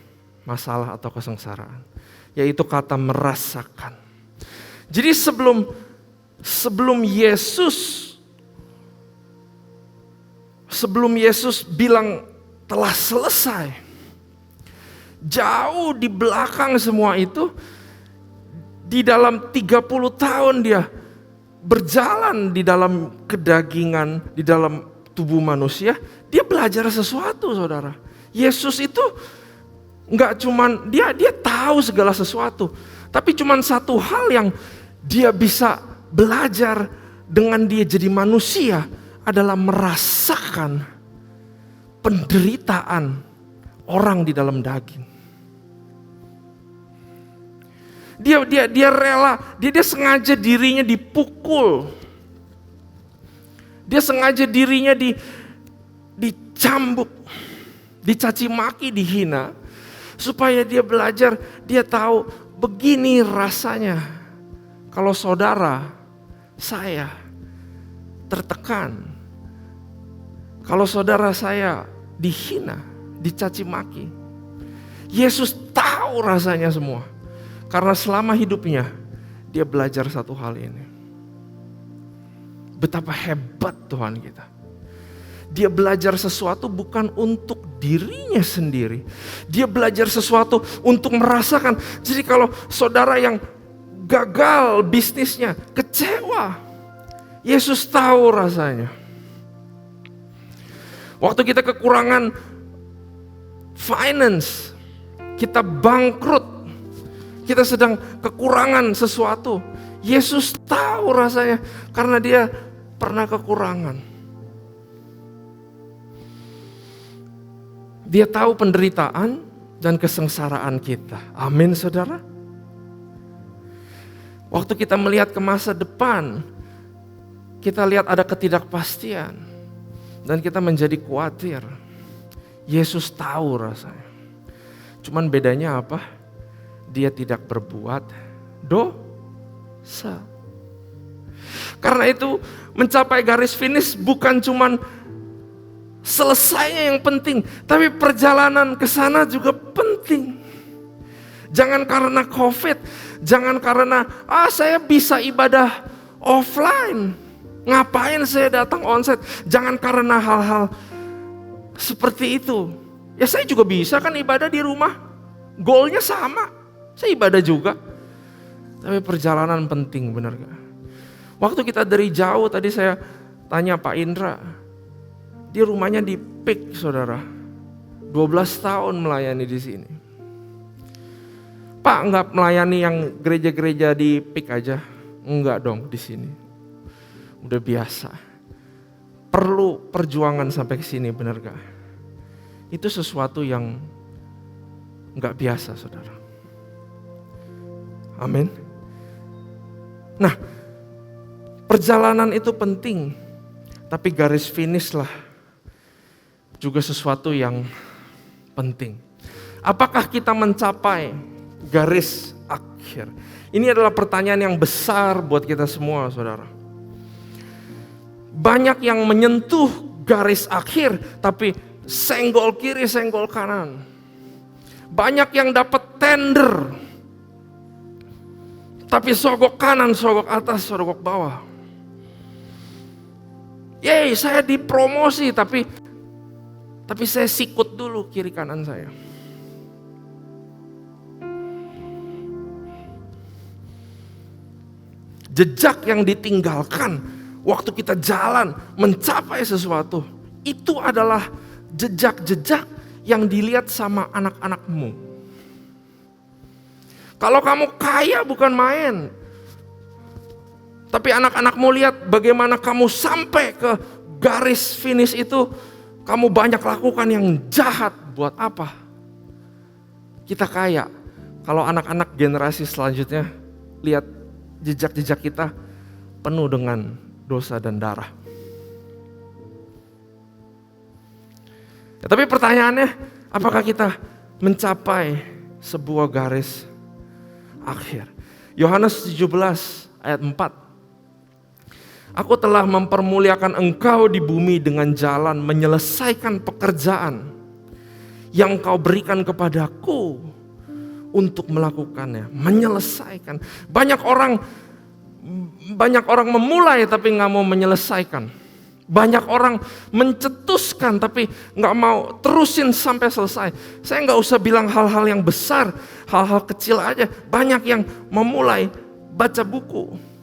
masalah atau kesengsaraan, yaitu kata merasakan. Jadi sebelum Yesus bilang telah selesai, jauh di belakang semua itu, di dalam 30 tahun dia berjalan di dalam kedagingan, di dalam tubuh manusia, dia belajar sesuatu, saudara. Yesus itu nggak cuman dia tahu segala sesuatu, tapi cuman satu hal yang dia bisa belajar dengan dia jadi manusia adalah merasakan penderitaan orang di dalam daging. Dia rela, dia sengaja dirinya dipukul. Dia sengaja dirinya dicambuk, dicaci maki, dihina, supaya dia belajar, dia tahu begini rasanya kalau saudara saya tertekan, kalau saudara saya dihina, dicaci maki. Yesus tahu rasanya semua. Karena selama hidupnya dia belajar satu hal ini. Betapa hebat Tuhan kita. Dia belajar sesuatu bukan untuk dirinya sendiri. Dia belajar sesuatu untuk merasakan. Jadi kalau saudara yang gagal bisnisnya, kecewa, Yesus tahu rasanya. Waktu kita kekurangan finance, kita bangkrut, kita sedang kekurangan sesuatu. Yesus tahu rasanya karena dia pernah kekurangan. Dia tahu penderitaan dan kesengsaraan kita. Amin, saudara. Waktu kita melihat ke masa depan, kita lihat ada ketidakpastian dan kita menjadi khawatir. Yesus tahu rasanya. Cuman bedanya apa? Dia tidak berbuat dosa. Karena itu mencapai garis finish bukan cuman selesainya yang penting, tapi perjalanan ke sana juga penting. Jangan karena COVID, jangan karena saya bisa ibadah offline, ngapain saya datang onsite. Jangan karena hal-hal seperti itu. Ya saya juga bisa kan ibadah di rumah, goalnya sama, saya ibadah juga. Tapi perjalanan penting, benar gak? Waktu kita dari jauh tadi saya tanya Pak Indra, dia rumahnya di PIK, saudara. 12 tahun melayani di sini. Pak, enggak melayani yang gereja-gereja di PIK aja? Enggak dong, di sini. Udah biasa. Perlu perjuangan sampai ke sini, benar gak? Itu sesuatu yang enggak biasa, saudara. Amin. Nah, perjalanan itu penting, tapi garis finish lah juga sesuatu yang penting. Apakah kita mencapai garis akhir? Ini adalah pertanyaan yang besar buat kita semua, saudara. Banyak yang menyentuh garis akhir, tapi senggol kiri, senggol kanan. Banyak yang dapat tender, tapi sogok kanan, sogok atas, sogok bawah. Yeay, saya dipromosi, tapi saya sikut dulu kiri kanan saya. Jejak yang ditinggalkan waktu kita jalan mencapai sesuatu, itu adalah jejak-jejak yang dilihat sama anak-anakmu. Kalau kamu kaya bukan main, tapi anak-anakmu lihat bagaimana kamu sampai ke garis finish itu. Kamu banyak lakukan yang jahat, buat apa? Kita kaya. Kalau anak-anak generasi selanjutnya lihat jejak-jejak kita penuh dengan dosa dan darah. Ya, tapi pertanyaannya, apakah kita mencapai sebuah garis akhir? Yohanes 17 ayat 4. Aku telah mempermuliakan engkau di bumi dengan jalan menyelesaikan pekerjaan yang kau berikan kepadaku untuk melakukannya. Menyelesaikan. Banyak orang memulai tapi gak mau menyelesaikan. Banyak orang mencetuskan tapi gak mau terusin sampai selesai. Saya gak usah bilang hal-hal yang besar, hal-hal kecil aja. Banyak yang memulai baca buku,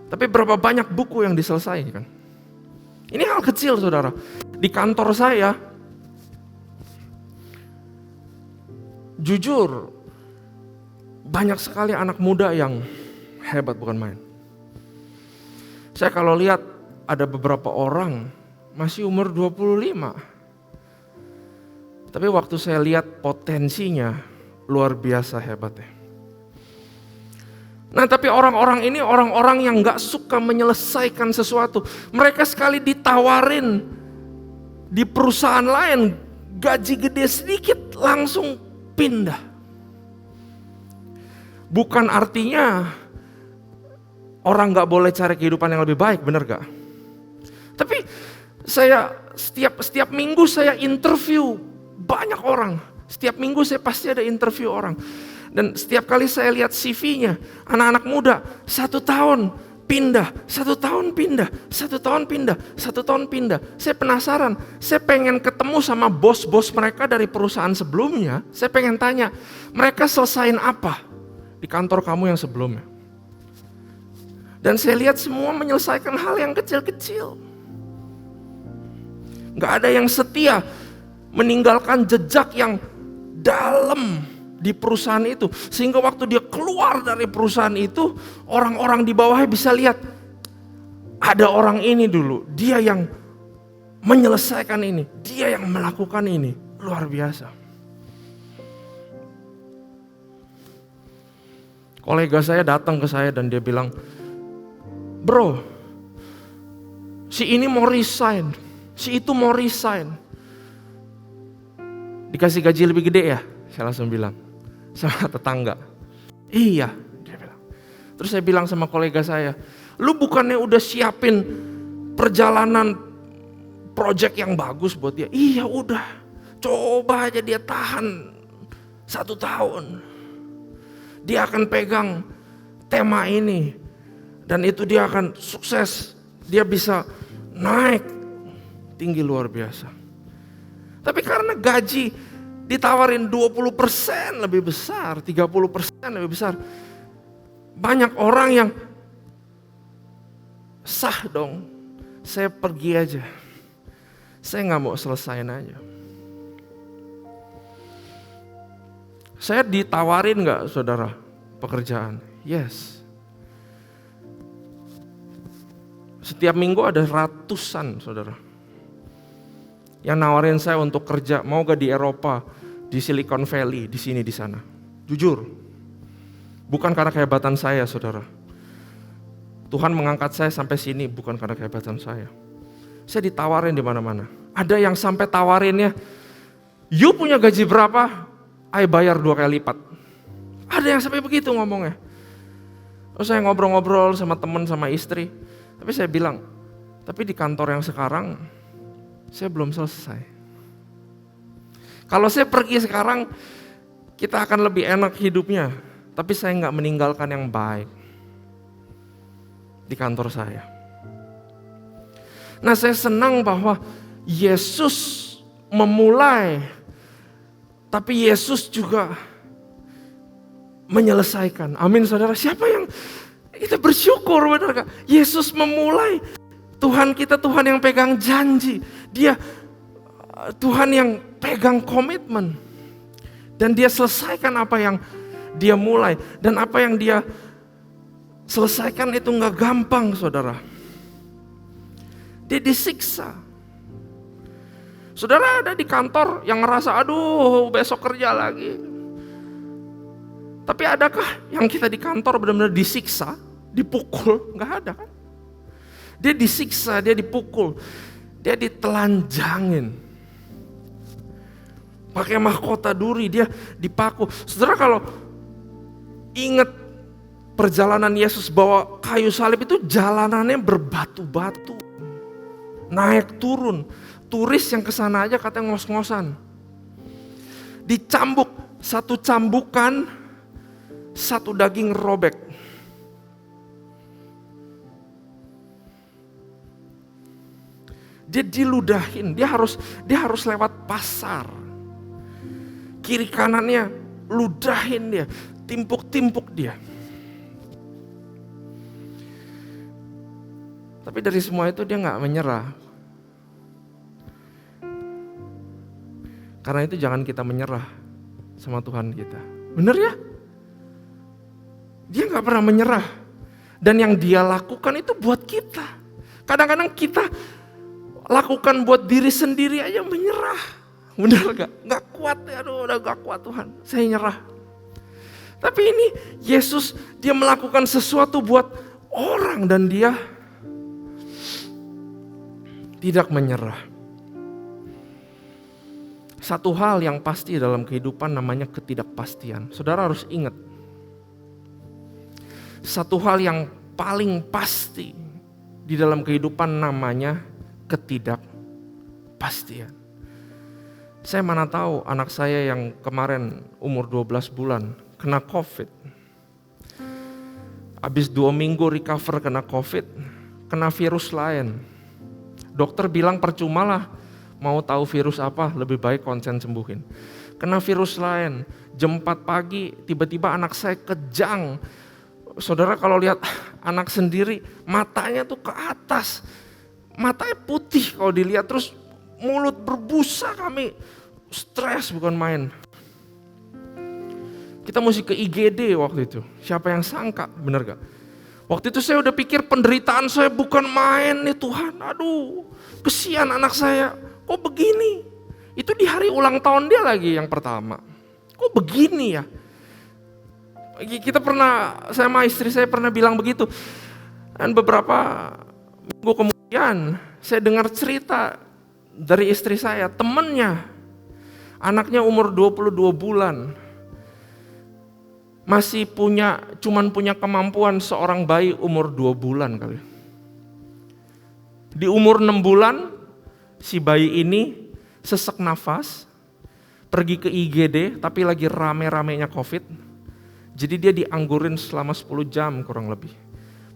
tapi berapa banyak buku yang diselesaikan? Ini hal kecil, saudara. Di kantor saya, jujur, banyak sekali anak muda yang hebat, bukan main. Saya kalau lihat ada beberapa orang masih umur 25. Tapi waktu saya lihat potensinya luar biasa hebatnya. Nah, tapi orang-orang ini orang-orang yang gak suka menyelesaikan sesuatu. Mereka sekali ditawarin di perusahaan lain, gaji gede sedikit, langsung pindah. Bukan artinya orang gak boleh cari kehidupan yang lebih baik, benar gak? Tapi saya setiap minggu saya interview banyak orang. Setiap minggu saya pasti ada interview orang. Dan setiap kali saya lihat CV-nya, anak-anak muda, 1 tahun pindah, 1 tahun pindah, 1 tahun pindah, 1 tahun pindah. Saya penasaran, saya pengen ketemu sama bos-bos mereka dari perusahaan sebelumnya. Saya pengen tanya, mereka selesain apa di kantor kamu yang sebelumnya? Dan saya lihat semua menyelesaikan hal yang kecil-kecil. Gak ada yang setia meninggalkan jejak yang dalam di perusahaan itu. Sehingga waktu dia keluar dari perusahaan itu, orang-orang di bawahnya bisa lihat, ada orang ini dulu, dia yang menyelesaikan ini, dia yang melakukan ini. Luar biasa. Kolega saya datang ke saya dan dia bilang, bro, si ini mau resign, si itu mau resign. Dikasih gaji lebih gede ya? Saya langsung bilang, sama tetangga. Iya, dia bilang. Terus saya bilang sama kolega saya, lu bukannya udah siapin perjalanan project yang bagus buat dia? Iya udah, coba aja dia tahan 1 tahun. Dia akan pegang tema ini. Dan itu dia akan sukses. Dia bisa naik tinggi luar biasa. Tapi karena gaji ditawarin 20% lebih besar, 30% lebih besar. Banyak orang yang sah dong, saya pergi aja. Saya gak mau selesain aja. Saya ditawarin gak saudara pekerjaan? Yes. Setiap minggu ada ratusan saudara yang nawarin saya untuk kerja, mau gak di Eropa, di Silicon Valley, di sini, di sana. Jujur, bukan karena kehebatan saya saudara. Tuhan mengangkat saya sampai sini bukan karena kehebatan saya. Saya ditawarin di mana-mana. Ada yang sampai tawarinnya, you punya gaji berapa? I bayar 2 kali lipat. Ada yang sampai begitu ngomongnya. Oh, saya ngobrol-ngobrol sama teman, sama istri. Tapi saya bilang, tapi di kantor yang sekarang, saya belum selesai. Kalau saya pergi sekarang, kita akan lebih enak hidupnya. Tapi saya nggak meninggalkan yang baik di kantor saya. Nah, saya senang bahwa Yesus memulai, tapi Yesus juga menyelesaikan. Amin saudara. Siapa yang kita bersyukur, benar gak? Yesus memulai. Tuhan kita Tuhan yang pegang janji. Dia Tuhan yang pegang komitmen. Dan dia selesaikan apa yang dia mulai. Dan apa yang dia selesaikan itu gak gampang saudara. Dia disiksa. Saudara ada di kantor yang ngerasa, aduh besok kerja lagi. Tapi adakah yang kita di kantor benar-benar disiksa, dipukul? Nggak ada kan? Dia disiksa, dia dipukul, dia ditelanjangin. Pakai mahkota duri, dia dipaku. Saudara kalau ingat perjalanan Yesus bawa kayu salib itu jalanannya berbatu-batu. Naik turun. Turis yang kesana aja katanya ngos-ngosan. Dicambuk, 1 cambukan, 1 daging robek. Dia diludahin, dia harus lewat pasar. Kiri kanannya ludahin dia, timpuk-timpuk dia. Tapi dari semua itu dia gak menyerah. Karena itu jangan kita menyerah sama Tuhan kita. Bener ya? Dia gak pernah menyerah. Dan yang dia lakukan itu buat kita. Kadang-kadang kita lakukan buat diri sendiri aja menyerah. Bener gak? Gak kuat ya, aduh udah gak kuat Tuhan. Saya nyerah. Tapi ini Yesus dia melakukan sesuatu buat orang dan dia tidak menyerah. Satu hal yang pasti dalam kehidupan namanya ketidakpastian. Saudara harus ingat. Satu hal yang paling pasti di dalam kehidupan namanya ketidakpastian. Saya mana tahu anak saya yang kemarin umur 12 bulan kena COVID. Habis 2 minggu recover kena COVID, kena virus lain. Dokter bilang percuma lah. Mau tahu virus apa, lebih baik konsen sembuhin. Kena virus lain, jam 4 pagi tiba-tiba anak saya kejang. Saudara kalau lihat anak sendiri, matanya tuh ke atas. Matanya putih kalau dilihat, terus mulut berbusa kami. stres bukan main. Kita mesti ke IGD waktu itu. Siapa yang sangka, bener gak? Waktu itu saya udah pikir penderitaan saya bukan main nih Tuhan. Aduh, kesian anak saya. Kok begini? Itu di hari ulang tahun dia lagi yang pertama. Kok begini ya? Saya sama istri saya pernah bilang begitu. Dan beberapa minggu kemudian saya dengar cerita dari istri saya, temennya, anaknya umur 22 bulan. Masih cuman punya kemampuan seorang bayi umur 2 bulan kali. Di umur 6 bulan, si bayi ini sesak nafas, pergi ke IGD, tapi lagi rame-ramenya COVID. Jadi dia dianggurin selama 10 jam kurang lebih.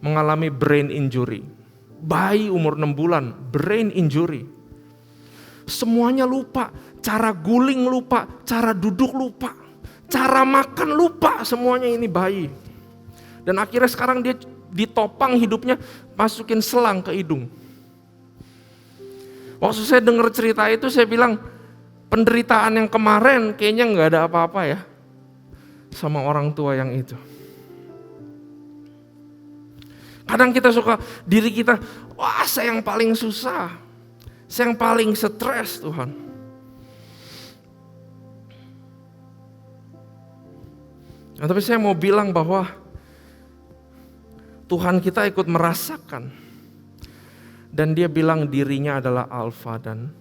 Mengalami brain injury. Bayi umur 6 bulan, brain injury. Semuanya lupa, cara guling lupa, cara duduk lupa. Cara makan lupa, semuanya ini bayi. Dan akhirnya sekarang dia ditopang hidupnya, masukin selang ke hidung. Waktu saya dengar cerita itu saya bilang, penderitaan yang kemarin kayaknya gak ada apa-apa ya sama orang tua yang itu. Kadang kita suka diri kita, wah saya yang paling susah, saya yang paling stres Tuhan. Nah, tapi saya mau bilang bahwa Tuhan kita ikut merasakan. Dan dia bilang dirinya adalah Alfa dan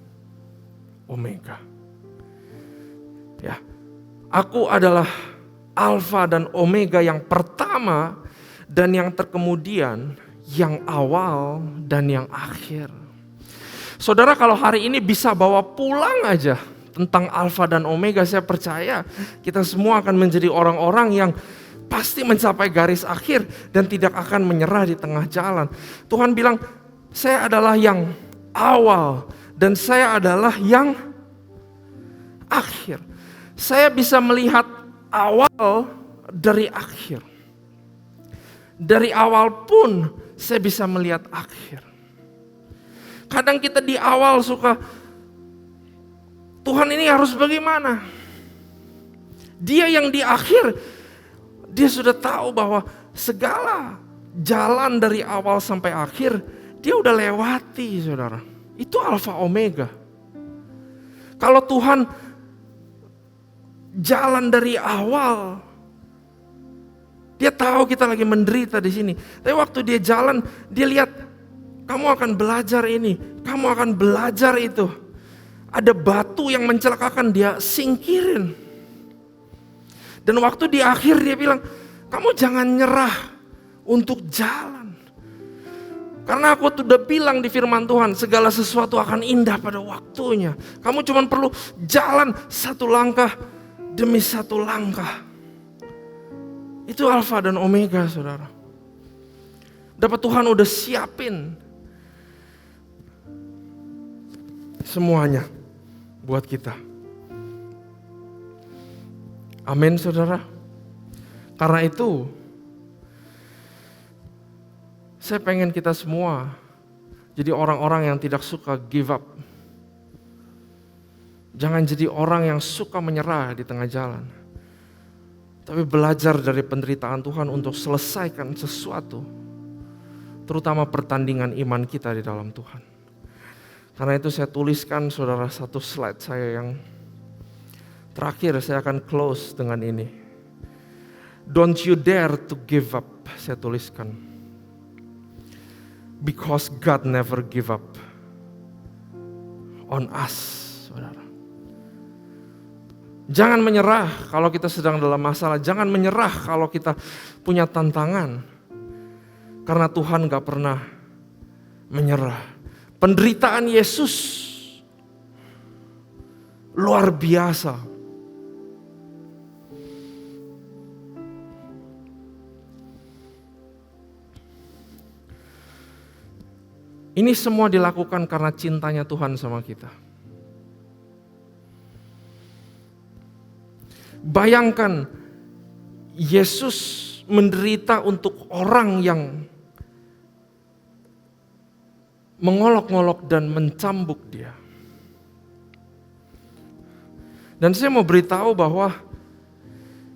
Omega. Ya, aku adalah Alfa dan Omega yang pertama dan yang terkemudian, yang awal dan yang akhir. Saudara, kalau hari ini bisa bawa pulang aja tentang Alfa dan Omega, saya percaya kita semua akan menjadi orang-orang yang pasti mencapai garis akhir dan tidak akan menyerah di tengah jalan. Tuhan bilang, saya adalah yang awal dan saya adalah yang akhir. Saya bisa melihat awal dari akhir. Dari awal pun saya bisa melihat akhir. Kadang kita di awal suka, Tuhan ini harus bagaimana? Dia yang di akhir, dia sudah tahu bahwa segala jalan dari awal sampai akhir, dia udah lewati saudara. Itu Alfa Omega. Kalau Tuhan jalan dari awal, dia tahu kita lagi menderita di sini. Tapi waktu dia jalan, dia lihat, kamu akan belajar ini, kamu akan belajar itu. Ada batu yang mencelakakan, dia singkirin. Dan waktu di akhir dia bilang, kamu jangan nyerah untuk jalan. Karena aku sudah bilang di firman Tuhan, segala sesuatu akan indah pada waktunya. Kamu cuma perlu jalan satu langkah demi satu langkah. Itu Alfa dan Omega saudara. Dapat Tuhan udah siapin semuanya buat kita. Amin saudara. Karena itu saya pengen kita semua jadi orang-orang yang tidak suka give up. Jangan jadi orang yang suka menyerah di tengah jalan. Tapi belajar dari penderitaan Tuhan untuk selesaikan sesuatu. Terutama pertandingan iman kita di dalam Tuhan. Karena itu saya tuliskan saudara satu slide saya yang terakhir, saya akan close dengan ini. Don't you dare to give up, saya tuliskan. Because God never give up on us, saudara. Jangan menyerah kalau kita sedang dalam masalah. Jangan menyerah kalau kita punya tantangan. Karena Tuhan gak pernah menyerah. Penderitaan Yesus luar biasa. Ini semua dilakukan karena cintanya Tuhan sama kita. Bayangkan Yesus menderita untuk orang yang mengolok-ngolok dan mencambuk dia. Dan saya mau beritahu bahwa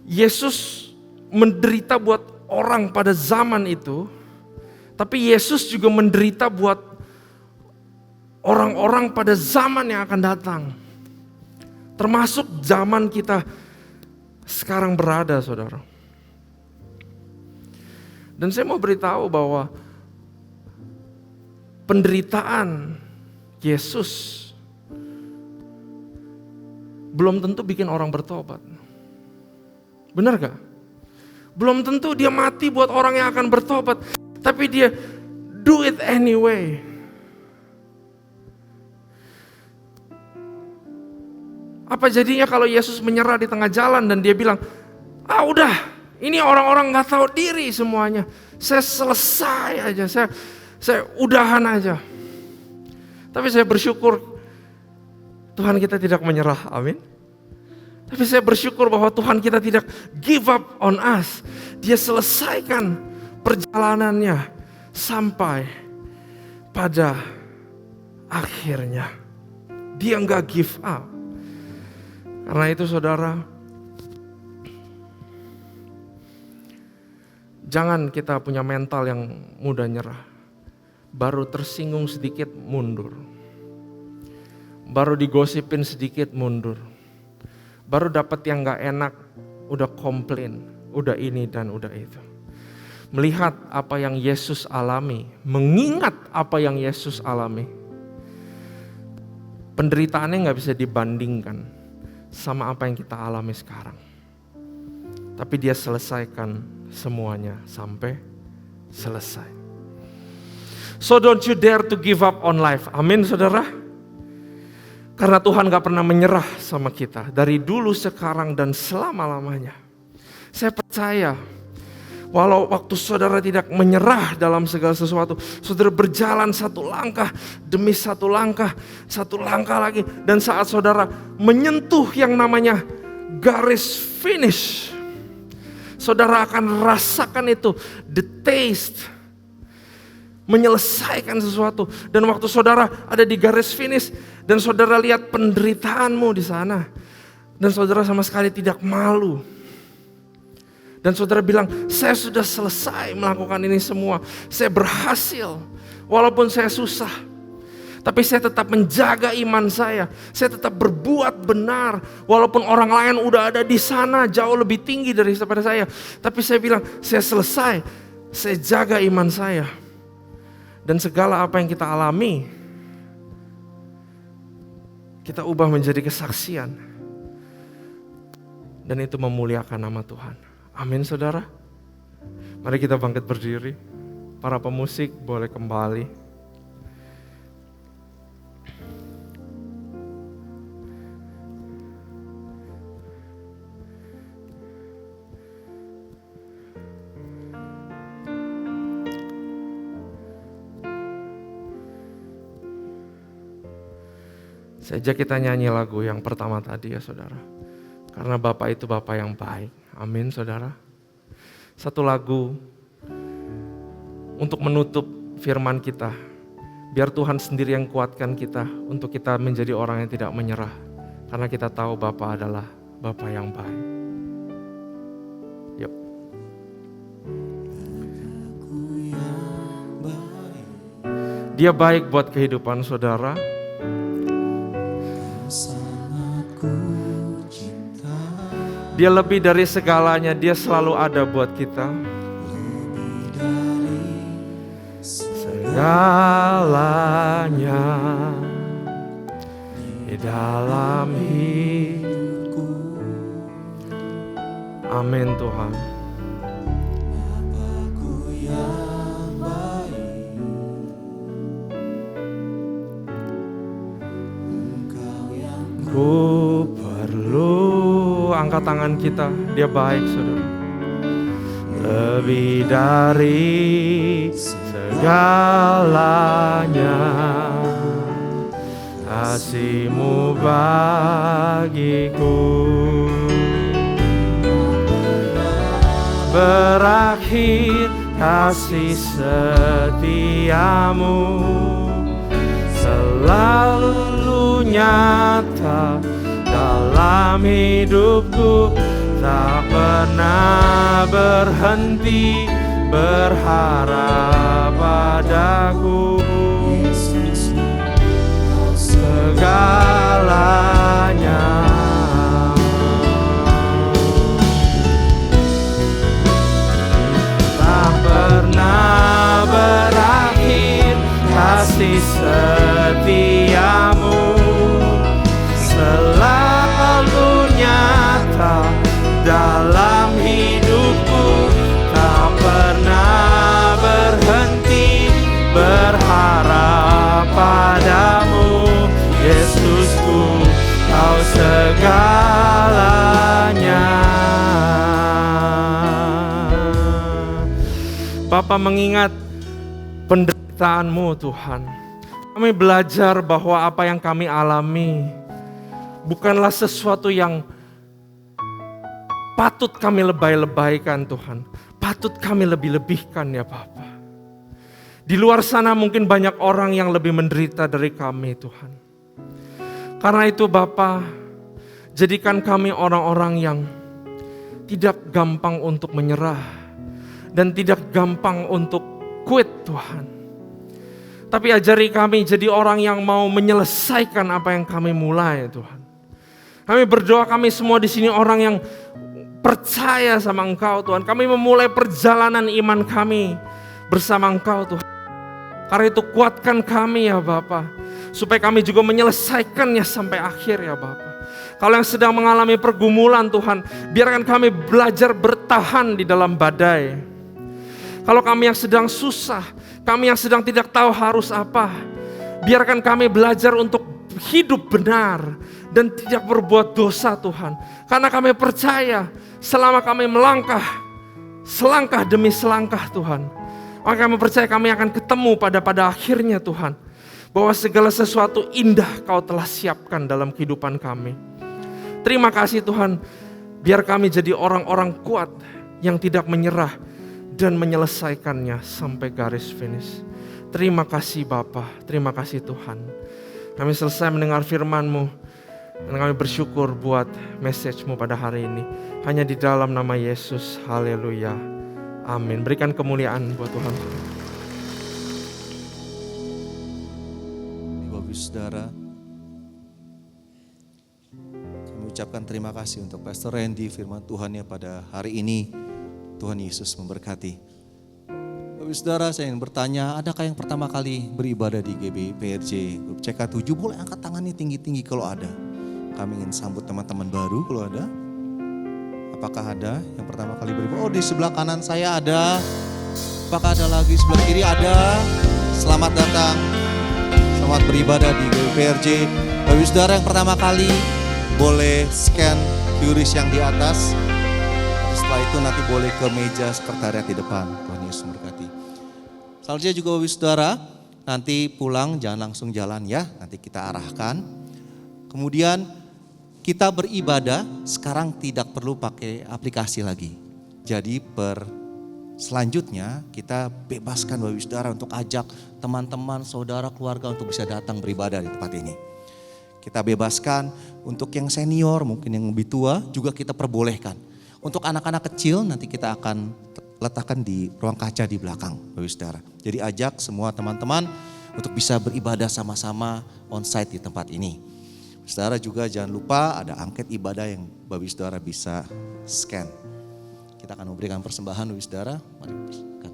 Yesus menderita buat orang pada zaman itu, tapi Yesus juga menderita buat orang-orang pada zaman yang akan datang. Termasuk zaman kita sekarang berada, saudara. Dan saya mau beritahu bahwa penderitaan Yesus belum tentu bikin orang bertobat. Benar gak? Belum tentu dia mati buat orang yang akan bertobat, tapi dia do it anyway. Apa jadinya kalau Yesus menyerah di tengah jalan dan dia bilang, udah, ini orang-orang gak tahu diri semuanya. Saya selesai aja, saya udahan aja. Tapi saya bersyukur Tuhan kita tidak menyerah, amin. Tapi saya bersyukur bahwa Tuhan kita tidak give up on us. Dia selesaikan perjalanannya sampai pada akhirnya. Dia gak give up. Karena itu saudara, jangan kita punya mental yang mudah nyerah. Baru tersinggung sedikit mundur. Baru digosipin sedikit mundur. Baru dapat yang gak enak, udah komplain, udah ini dan udah itu. Melihat apa yang Yesus alami, mengingat apa yang Yesus alami. Penderitaannya gak bisa dibandingkan sama apa yang kita alami sekarang. Tapi dia selesaikan semuanya sampai selesai. So don't you dare to give up on life. Amin saudara. Karena Tuhan gak pernah menyerah sama kita. Dari dulu, sekarang, dan selama-lamanya. Saya percaya, walau waktu saudara tidak menyerah dalam segala sesuatu, saudara berjalan satu langkah demi satu langkah lagi. Dan saat saudara menyentuh yang namanya garis finish, saudara akan rasakan itu, the taste, menyelesaikan sesuatu. Dan waktu saudara ada di garis finish dan saudara lihat penderitaanmu di sana, dan saudara sama sekali tidak malu, dan saudara bilang, saya sudah selesai melakukan ini semua, saya berhasil, walaupun saya susah, tapi saya tetap menjaga iman saya tetap berbuat benar, walaupun orang lain udah ada di sana jauh lebih tinggi daripada saya, tapi saya bilang, saya selesai, saya jaga iman saya. Dan segala apa yang kita alami, kita ubah menjadi kesaksian. Dan itu memuliakan nama Tuhan. Amin saudara. Mari kita bangkit berdiri. Para pemusik boleh kembali. Sejak kita nyanyi lagu yang pertama tadi ya saudara. Karena Bapak itu Bapak yang baik. Amin saudara. Satu lagu untuk menutup firman kita. Biar Tuhan sendiri yang kuatkan kita untuk kita menjadi orang yang tidak menyerah. Karena kita tahu Bapak adalah Bapak yang baik. Yuk. Dia baik buat kehidupan saudara. Dia lebih dari segalanya, dia selalu ada buat kita. Segalanya di dalam hidupku. Amin Tuhan. Bapakku yang baik, Engkau yang Ku perlu, angkat tangan kita, dia baik saudara. Lebih dari segalanya, kasih-Mu bagiku. Berakhir kasih setiamu, selalu nyata dalam dalam hidupku, tak pernah berhenti berharap padaku. Segalanya tak pernah berakhir, kasih setiamu selalu nyata dalam hidupku, tak pernah berhenti berharap padamu. Yesusku, kau segalanya. Bapa mengingat penderitaanmu Tuhan. Kami belajar bahwa apa yang kami alami bukanlah sesuatu yang patut kami lebay-lebaykan Tuhan. Patut kami lebih-lebihkan ya Bapa. Di luar sana mungkin banyak orang yang lebih menderita dari kami Tuhan. Karena itu Bapa, jadikan kami orang-orang yang tidak gampang untuk menyerah dan tidak gampang untuk quit Tuhan. Tapi ajari kami jadi orang yang mau menyelesaikan apa yang kami mulai Tuhan. Kami berdoa kami semua di sini orang yang percaya sama Engkau Tuhan. Kami memulai perjalanan iman kami bersama Engkau Tuhan. Karena itu kuatkan kami ya Bapa, supaya kami juga menyelesaikannya sampai akhir ya Bapa. Kalau yang sedang mengalami pergumulan Tuhan, biarkan kami belajar bertahan di dalam badai. Kalau kami yang sedang susah, kami yang sedang tidak tahu harus apa, biarkan kami belajar untuk hidup benar dan tidak berbuat dosa Tuhan. Karena kami percaya selama kami melangkah, selangkah demi selangkah Tuhan, maka kami percaya kami akan ketemu pada akhirnya Tuhan, bahwa segala sesuatu indah Kau telah siapkan dalam kehidupan kami. Terima kasih Tuhan, biar kami jadi orang-orang kuat yang tidak menyerah dan menyelesaikannya sampai garis finish. Terima kasih Bapa, terima kasih Tuhan. Kami selesai mendengar firman-Mu dan kami bersyukur buat message-Mu pada hari ini. Hanya di dalam nama Yesus, haleluya. Amin. Berikan kemuliaan buat Tuhan. Bapak Saudara, kami ucapkan terima kasih untuk Pastor Randy, firman Tuhannya pada hari ini. Tuhan Yesus memberkati. Bapak Saudara, saya ingin bertanya, adakah yang pertama kali beribadah di GB PRJ Grup CK7? Boleh angkat tangannya tinggi-tinggi kalau ada. Kami ingin sambut teman-teman baru kalau ada. Apakah ada yang pertama kali beribadah? Oh, di sebelah kanan saya ada. Apakah ada lagi? Sebelah kiri ada. Selamat datang. Selamat beribadah di GPRJ. Bapak Saudara yang pertama kali boleh scan QRIS yang di atas. Setelah itu nanti boleh ke meja sekretariat di depan. Tuhan Yesus memberkati. Selanjutnya juga Bapak Saudara, nanti pulang jangan langsung jalan ya. Nanti kita arahkan. Kemudian kita beribadah sekarang tidak perlu pakai aplikasi lagi. Jadi selanjutnya kita bebaskan Bapak Saudara untuk ajak teman-teman, saudara, keluarga untuk bisa datang beribadah di tempat ini. Kita bebaskan untuk yang senior, mungkin yang lebih tua juga kita perbolehkan. Untuk anak-anak kecil nanti kita akan letakkan di ruang kaca di belakang Bapak Saudara. Jadi ajak semua teman-teman untuk bisa beribadah sama-sama on-site di tempat ini. Saudara juga jangan lupa ada angket ibadah yang Bapak Saudara bisa scan. Kita akan memberikan persembahan Bapak Saudara. Mari persilakan.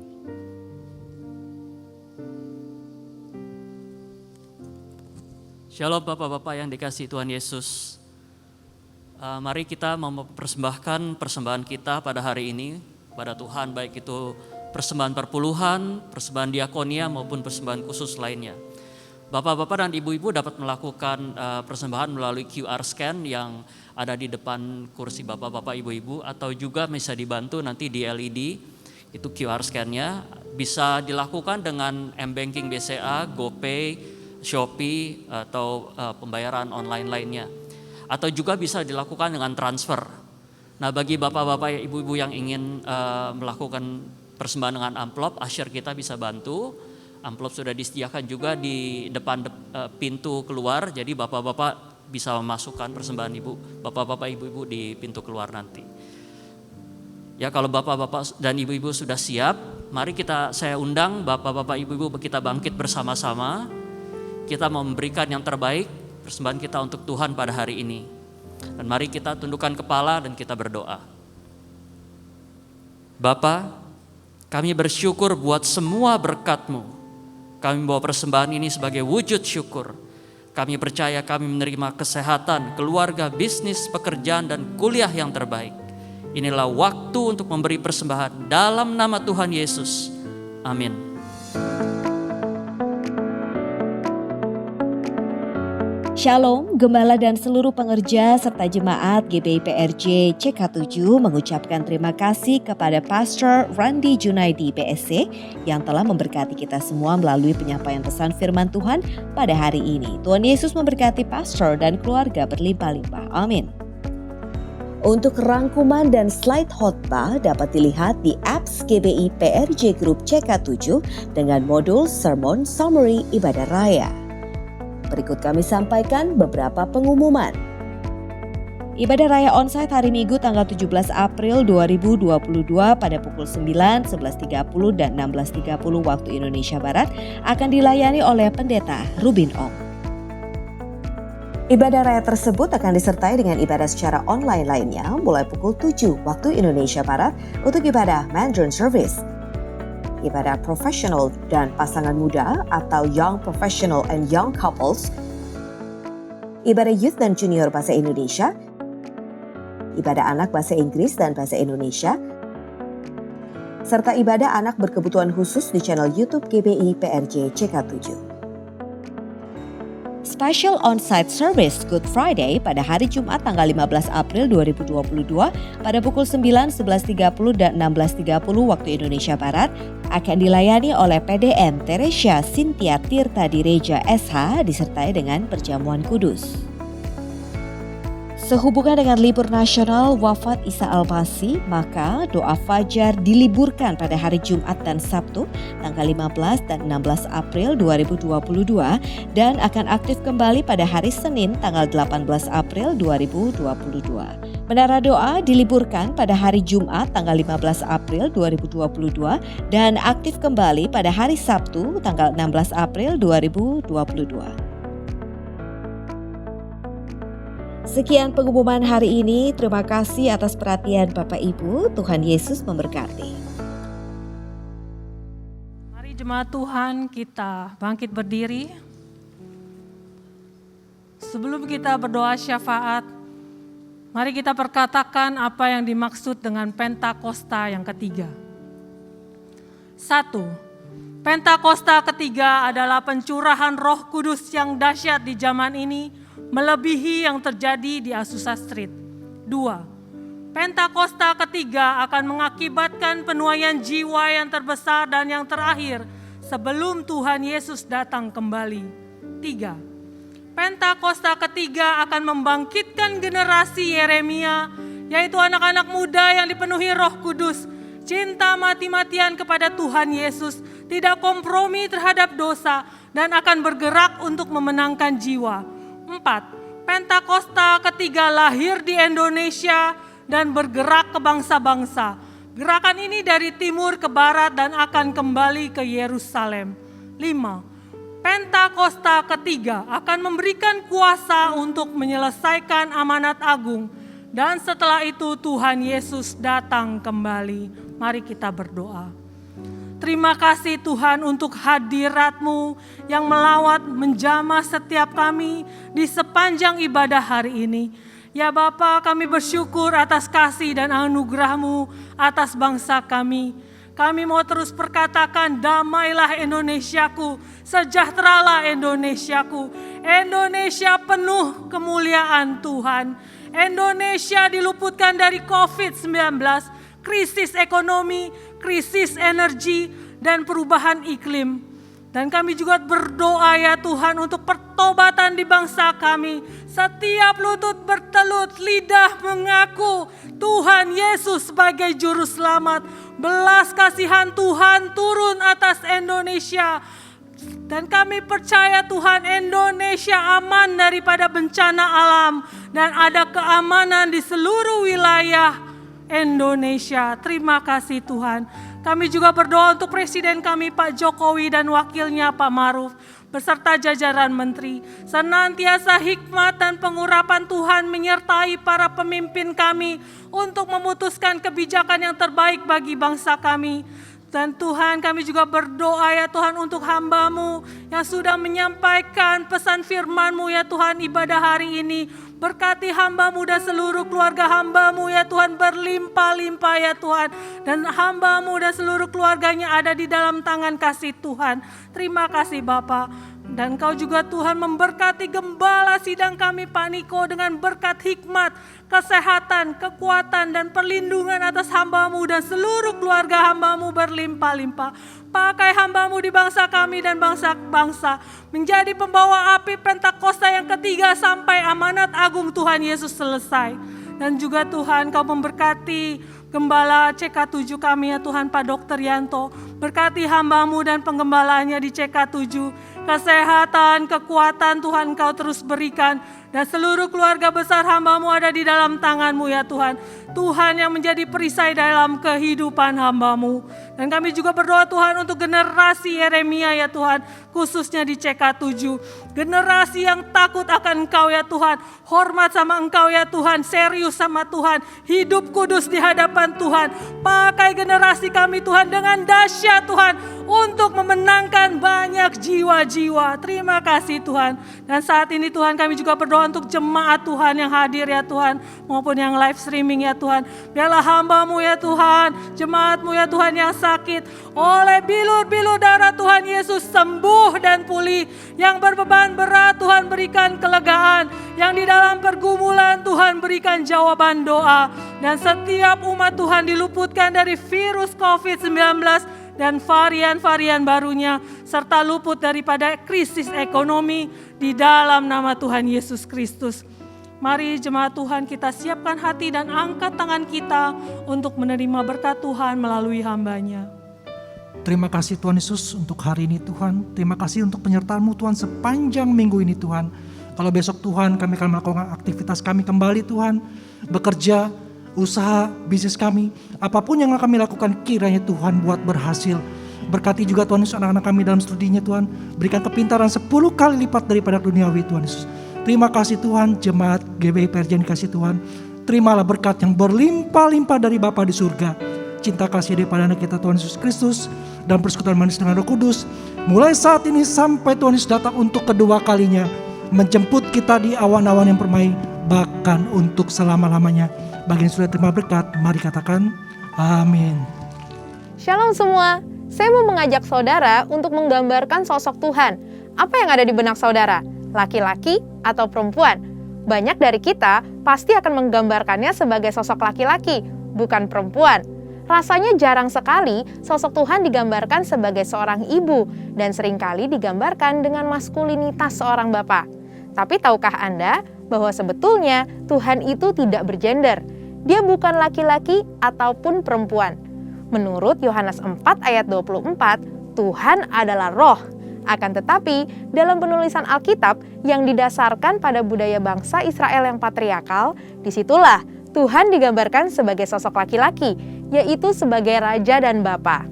Shalom Bapak-Bapak yang dikasihi Tuhan Yesus. Mari kita mempersembahkan persembahan kita pada hari ini pada Tuhan, baik itu persembahan perpuluhan, persembahan diakonia maupun persembahan khusus lainnya. Bapak-bapak dan ibu-ibu dapat melakukan persembahan melalui QR scan yang ada di depan kursi bapak-bapak ibu-ibu, atau juga bisa dibantu nanti di LED itu QR scan-nya. Bisa dilakukan dengan M-Banking BCA, GoPay, Shopee, atau pembayaran online lainnya. Atau juga bisa dilakukan dengan transfer. Nah, bagi bapak-bapak ibu-ibu yang ingin melakukan persembahan dengan amplop, usher kita bisa bantu. Amplop sudah disediakan juga di depan pintu keluar, jadi bapak-bapak bisa memasukkan persembahan ibu, bapak-bapak, ibu-ibu di pintu keluar nanti. Ya, kalau bapak-bapak dan ibu-ibu sudah siap, mari saya undang bapak-bapak, ibu-ibu kita bangkit bersama-sama. Kita memberikan yang terbaik persembahan kita untuk Tuhan pada hari ini. Dan mari kita tundukkan kepala dan kita berdoa. Bapa, kami bersyukur buat semua berkat-Mu. Kami membawa persembahan ini sebagai wujud syukur. Kami percaya kami menerima kesehatan, keluarga, bisnis, pekerjaan, dan kuliah yang terbaik. Inilah waktu untuk memberi persembahan dalam nama Tuhan Yesus. Amin. Shalom, Gembala dan seluruh pengerja serta jemaat GBI PRJ CK7 mengucapkan terima kasih kepada Pastor Randy Junaidi PSC yang telah memberkati kita semua melalui penyampaian pesan firman Tuhan pada hari ini. Tuhan Yesus memberkati Pastor dan keluarga berlimpah-limpah. Amin. Untuk rangkuman dan slide khotbah dapat dilihat di apps GBI PRJ Group CK7 dengan modul Sermon Summary Ibadah Raya. Berikut kami sampaikan beberapa pengumuman. Ibadah Raya Onsite hari Minggu tanggal 17 April 2022 pada pukul 9, 11.30 dan 16.30 waktu Indonesia Barat akan dilayani oleh Pendeta Rubin Ong. Ibadah Raya tersebut akan disertai dengan ibadah secara online lainnya mulai pukul 7 waktu Indonesia Barat untuk ibadah Mandarin Service. Ibadah profesional dan pasangan muda atau Young Professional and Young Couples, ibadah youth dan junior bahasa Indonesia, ibadah anak bahasa Inggris dan bahasa Indonesia, serta ibadah anak berkebutuhan khusus di channel YouTube GBI PRJ CK7. Special on-site service Good Friday pada hari Jumat tanggal 15 April 2022 pada pukul 9, 11.30 dan 16.30 waktu Indonesia Barat akan dilayani oleh PDM Teresia Cynthia Tirta Direja SH disertai dengan perjamuan kudus. Sehubungan dengan libur nasional wafat Isa Al-Masih, maka doa Fajar diliburkan pada hari Jumat dan Sabtu tanggal 15 dan 16 April 2022 dan akan aktif kembali pada hari Senin tanggal 18 April 2022. Menara doa diliburkan pada hari Jumat tanggal 15 April 2022 dan aktif kembali pada hari Sabtu tanggal 16 April 2022. Sekian pengumuman hari ini. Terima kasih atas perhatian Bapak Ibu. Tuhan Yesus memberkati. Mari jemaat Tuhan kita bangkit berdiri. Sebelum kita berdoa syafaat, mari kita perkatakan apa yang dimaksud dengan Pentakosta yang ketiga. 1. Pentakosta ketiga adalah pencurahan Roh Kudus yang dahsyat di zaman ini, melebihi yang terjadi di Azusa Street. 2. Pentakosta ketiga akan mengakibatkan penuaian jiwa yang terbesar dan yang terakhir sebelum Tuhan Yesus datang kembali. 3. Pentakosta ketiga akan membangkitkan generasi Yeremia, yaitu anak-anak muda yang dipenuhi Roh Kudus, cinta mati-matian kepada Tuhan Yesus, tidak kompromi terhadap dosa, dan akan bergerak untuk memenangkan jiwa. 4. Pentakosta ketiga lahir di Indonesia dan bergerak ke bangsa-bangsa. Gerakan ini dari timur ke barat dan akan kembali ke Yerusalem. 5. Pentakosta ketiga akan memberikan kuasa untuk menyelesaikan amanat agung. Dan setelah itu Tuhan Yesus datang kembali. Mari kita berdoa. Terima kasih Tuhan untuk hadirat-Mu yang melawat menjamah setiap kami di sepanjang ibadah hari ini. Ya Bapa, kami bersyukur atas kasih dan anugerah-Mu atas bangsa kami. Kami mau terus perkatakan damailah Indonesiaku, sejahteralah Indonesiaku. Indonesia penuh kemuliaan Tuhan. Indonesia diluputkan dari COVID-19, krisis ekonomi, krisis energi, dan perubahan iklim. Dan kami juga berdoa ya Tuhan untuk pertobatan di bangsa kami. Setiap lutut bertelut, lidah mengaku Tuhan Yesus sebagai Juru Selamat. Belas kasihan Tuhan turun atas Indonesia. Dan kami percaya Tuhan, Indonesia aman daripada bencana alam dan ada keamanan di seluruh wilayah Indonesia. Terima kasih Tuhan. Kami juga berdoa untuk Presiden kami Pak Jokowi dan wakilnya Pak Maruf beserta jajaran menteri. Senantiasa hikmat dan pengurapan Tuhan menyertai para pemimpin kami untuk memutuskan kebijakan yang terbaik bagi bangsa kami. Dan Tuhan, kami juga berdoa ya Tuhan untuk hamba-Mu yang sudah menyampaikan pesan firman-Mu ya Tuhan ibadah hari ini. Berkati hamba-Mu dan seluruh keluarga hamba-Mu ya Tuhan, berlimpah-limpah ya Tuhan. Dan hamba-Mu dan seluruh keluarganya ada di dalam tangan kasih Tuhan. Terima kasih Bapa. Dan Kau juga Tuhan memberkati gembala sidang kami Pak Niko dengan berkat hikmat, kesehatan, kekuatan dan perlindungan atas hamba-Mu dan seluruh keluarga hamba-Mu berlimpah-limpah. Pakai hamba-Mu di bangsa kami dan bangsa-bangsa menjadi pembawa api Pentakosta yang ketiga sampai amanat agung Tuhan Yesus selesai. Dan juga Tuhan Kau memberkati Gembala CK7 kami ya Tuhan Pak Dr. Yanto. Berkati hamba-Mu dan penggembalanya di CK7. Kesehatan, kekuatan Tuhan Kau terus berikan. Dan seluruh keluarga besar hamba-Mu ada di dalam tangan-Mu ya Tuhan. Tuhan yang menjadi perisai dalam kehidupan hamba-Mu. Dan kami juga berdoa Tuhan untuk generasi Yeremia ya Tuhan. Khususnya di CK7. Generasi yang takut akan Engkau ya Tuhan. Hormat sama Engkau ya Tuhan. Serius sama Tuhan. Hidup kudus di hadapan Tuhan. Pakai generasi kami Tuhan dengan dahsyat Tuhan. Untuk memenangkan banyak jiwa-jiwa. Terima kasih Tuhan. Dan saat ini Tuhan kami juga berdoa untuk jemaat Tuhan yang hadir ya Tuhan. Maupun yang live streaming ya Tuhan. Biarlah hamba-Mu ya Tuhan. Jemaat-Mu ya Tuhan yang sakit. Oleh bilur-bilur darah Tuhan Yesus sembuh dan pulih. Yang berbeban berat Tuhan berikan kelegaan. Yang di dalam pergumulan Tuhan berikan jawaban doa. Dan setiap umat Tuhan diluputkan dari virus COVID-19. Dan varian-varian barunya, serta luput daripada krisis ekonomi di dalam nama Tuhan Yesus Kristus. Mari jemaat Tuhan kita siapkan hati dan angkat tangan kita untuk menerima berkat Tuhan melalui hamba-Nya. Terima kasih Tuhan Yesus untuk hari ini Tuhan. Terima kasih untuk penyertaan-Mu Tuhan sepanjang minggu ini Tuhan. Kalau besok Tuhan kami akan melakukan aktivitas kami kembali Tuhan. Bekerja, usaha, bisnis kami, apapun yang kami lakukan kiranya Tuhan buat berhasil. Berkati juga Tuhan Yesus anak-anak kami dalam studinya Tuhan. Berikan kepintaran 10 kali lipat daripada duniawi Tuhan Yesus. Terima kasih Tuhan, jemaat GBI PRJ dikasih Tuhan. Terimalah berkat yang berlimpah-limpah dari Bapa di surga. Cinta kasih daripada anak kita Tuhan Yesus Kristus. Dan persekutuan manis dengan Roh Kudus. Mulai saat ini sampai Tuhan Yesus datang untuk kedua kalinya. Menjemput kita di awan-awan yang permai. Bahkan untuk selama-lamanya. Bagi yang sudah terima berkat, mari katakan amin. Shalom semua, saya mau mengajak saudara untuk menggambarkan sosok Tuhan. Apa yang ada di benak saudara? Laki-laki atau perempuan? Banyak dari kita pasti akan menggambarkannya sebagai sosok laki-laki, bukan perempuan. Rasanya jarang sekali sosok Tuhan digambarkan sebagai seorang ibu dan seringkali digambarkan dengan maskulinitas seorang bapak. Tapi tahukah Anda bahwa sebetulnya Tuhan itu tidak bergender? Dia bukan laki-laki ataupun perempuan. Menurut Yohanes 4 ayat 24, Tuhan adalah roh. Akan tetapi, dalam penulisan Alkitab yang didasarkan pada budaya bangsa Israel yang patriarkal, disitulah Tuhan digambarkan sebagai sosok laki-laki, yaitu sebagai raja dan bapa.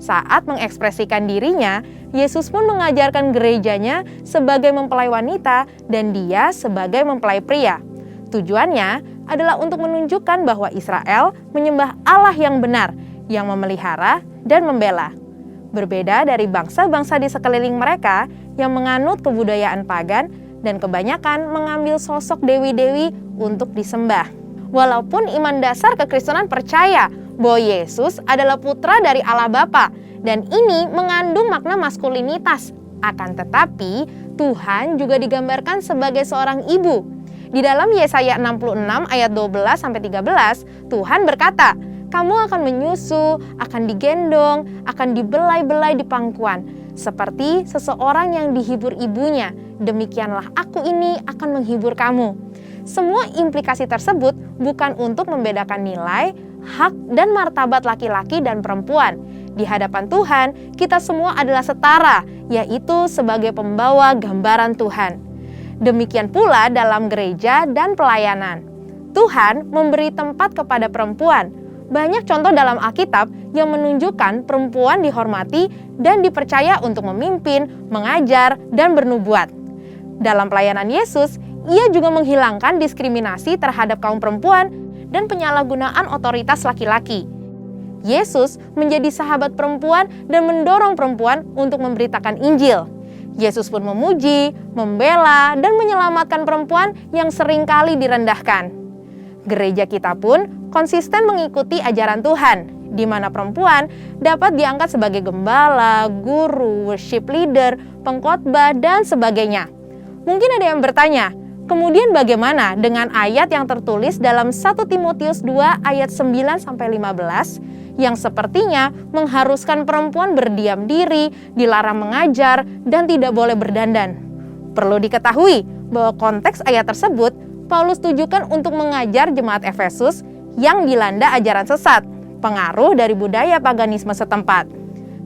Saat mengekspresikan dirinya, Yesus pun mengajarkan gerejanya sebagai mempelai wanita dan dia sebagai mempelai pria. Tujuannya adalah untuk menunjukkan bahwa Israel menyembah Allah yang benar, yang memelihara dan membela. Berbeda dari bangsa-bangsa di sekeliling mereka yang menganut kebudayaan pagan dan kebanyakan mengambil sosok dewi-dewi untuk disembah. Walaupun iman dasar kekristenan percaya bahwa Yesus adalah putra dari Allah Bapa dan ini mengandung makna maskulinitas. Akan tetapi, Tuhan juga digambarkan sebagai seorang ibu. Di dalam Yesaya 66 ayat 12-13, Tuhan berkata, "Kamu akan menyusu, akan digendong, akan dibelai-belai di pangkuan, seperti seseorang yang dihibur ibunya. Demikianlah aku ini akan menghibur kamu." Semua implikasi tersebut bukan untuk membedakan nilai, hak, dan martabat laki-laki dan perempuan. Di hadapan Tuhan, kita semua adalah setara, yaitu sebagai pembawa gambaran Tuhan. Demikian pula dalam gereja dan pelayanan. Tuhan memberi tempat kepada perempuan. Banyak contoh dalam Alkitab yang menunjukkan perempuan dihormati dan dipercaya untuk memimpin, mengajar, dan bernubuat. Dalam pelayanan Yesus, Ia juga menghilangkan diskriminasi terhadap kaum perempuan dan penyalahgunaan otoritas laki-laki. Yesus menjadi sahabat perempuan dan mendorong perempuan untuk memberitakan Injil. Yesus pun memuji, membela, dan menyelamatkan perempuan yang seringkali direndahkan. Gereja kita pun konsisten mengikuti ajaran Tuhan, di mana perempuan dapat diangkat sebagai gembala, guru, worship leader, pengkhotbah, dan sebagainya. Mungkin ada yang bertanya, kemudian bagaimana dengan ayat yang tertulis dalam 1 Timotius 2 ayat 9-15 yang sepertinya mengharuskan perempuan berdiam diri, dilarang mengajar, dan tidak boleh berdandan? Perlu diketahui bahwa konteks ayat tersebut Paulus tujukan untuk mengajar jemaat Efesus yang dilanda ajaran sesat, pengaruh dari budaya paganisme setempat,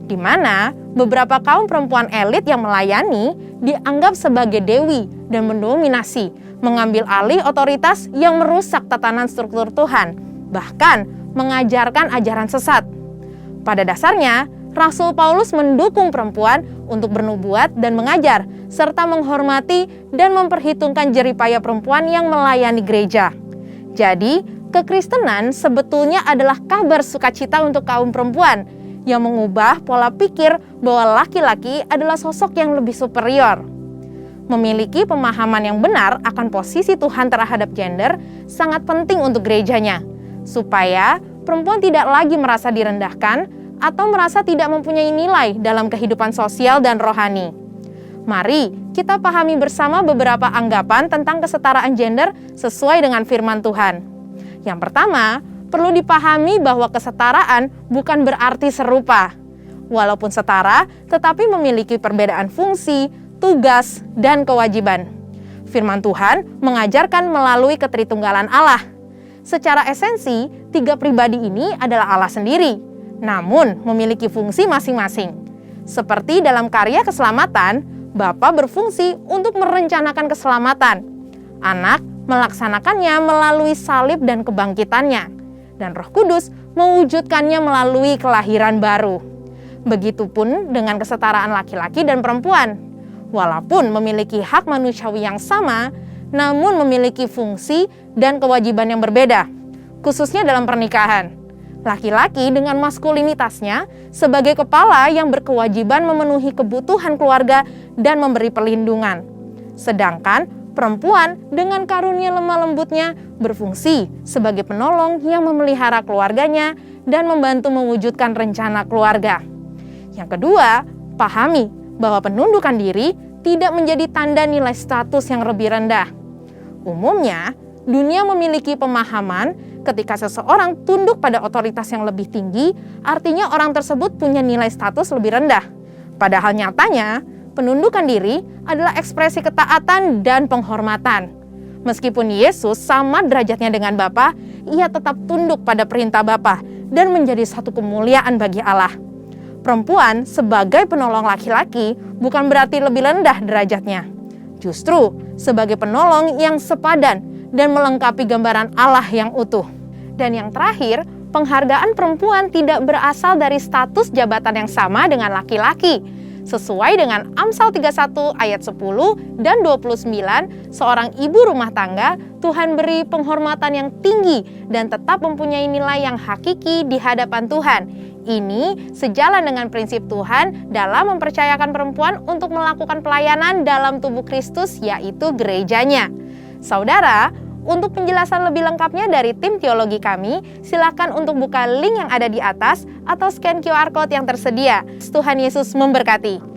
di mana beberapa kaum perempuan elit yang melayani dianggap sebagai dewi dan mendominasi, mengambil alih otoritas yang merusak tatanan struktur Tuhan, bahkan mengajarkan ajaran sesat. Pada dasarnya, Rasul Paulus mendukung perempuan untuk bernubuat dan mengajar, serta menghormati dan memperhitungkan jeripaya perempuan yang melayani gereja. Jadi, kekristenan sebetulnya adalah kabar sukacita untuk kaum perempuan yang mengubah pola pikir bahwa laki-laki adalah sosok yang lebih superior. Memiliki pemahaman yang benar akan posisi Tuhan terhadap gender sangat penting untuk gerejanya, supaya perempuan tidak lagi merasa direndahkan atau merasa tidak mempunyai nilai dalam kehidupan sosial dan rohani. Mari kita pahami bersama beberapa anggapan tentang kesetaraan gender sesuai dengan firman Tuhan. Yang pertama, perlu dipahami bahwa kesetaraan bukan berarti serupa. Walaupun setara, tetapi memiliki perbedaan fungsi, tugas, dan kewajiban. Firman Tuhan mengajarkan melalui ketritunggalan Allah. Secara esensi, tiga pribadi ini adalah Allah sendiri, namun memiliki fungsi masing-masing. Seperti dalam karya keselamatan, Bapa berfungsi untuk merencanakan keselamatan. Anak melaksanakannya melalui salib dan kebangkitannya. Dan Roh Kudus mewujudkannya melalui kelahiran baru. Begitupun dengan kesetaraan laki-laki dan perempuan. Walaupun memiliki hak manusiawi yang sama, namun memiliki fungsi dan kewajiban yang berbeda, khususnya dalam pernikahan. Laki-laki dengan maskulinitasnya sebagai kepala yang berkewajiban memenuhi kebutuhan keluarga dan memberi perlindungan. Sedangkan perempuan dengan karunia lemah lembutnya berfungsi sebagai penolong yang memelihara keluarganya dan membantu mewujudkan rencana keluarga. Yang kedua, pahami bahwa penundukan diri tidak menjadi tanda nilai status yang lebih rendah. Umumnya, dunia memiliki pemahaman ketika seseorang tunduk pada otoritas yang lebih tinggi, artinya orang tersebut punya nilai status lebih rendah. Padahal nyatanya, penundukan diri adalah ekspresi ketaatan dan penghormatan. Meskipun Yesus sama derajatnya dengan Bapa, ia tetap tunduk pada perintah Bapa dan menjadi satu kemuliaan bagi Allah. Perempuan sebagai penolong laki-laki bukan berarti lebih rendah derajatnya. Justru sebagai penolong yang sepadan dan melengkapi gambaran Allah yang utuh. Dan yang terakhir, penghargaan perempuan tidak berasal dari status jabatan yang sama dengan laki-laki. Sesuai dengan Amsal 31 ayat 10 dan 29, seorang ibu rumah tangga Tuhan beri penghormatan yang tinggi dan tetap mempunyai nilai yang hakiki di hadapan Tuhan. Ini sejalan dengan prinsip Tuhan dalam mempercayakan perempuan untuk melakukan pelayanan dalam tubuh Kristus, yaitu gerejanya. Saudara, untuk penjelasan lebih lengkapnya dari tim teologi kami, silakan untuk buka link yang ada di atas atau scan QR Code yang tersedia. Tuhan Yesus memberkati.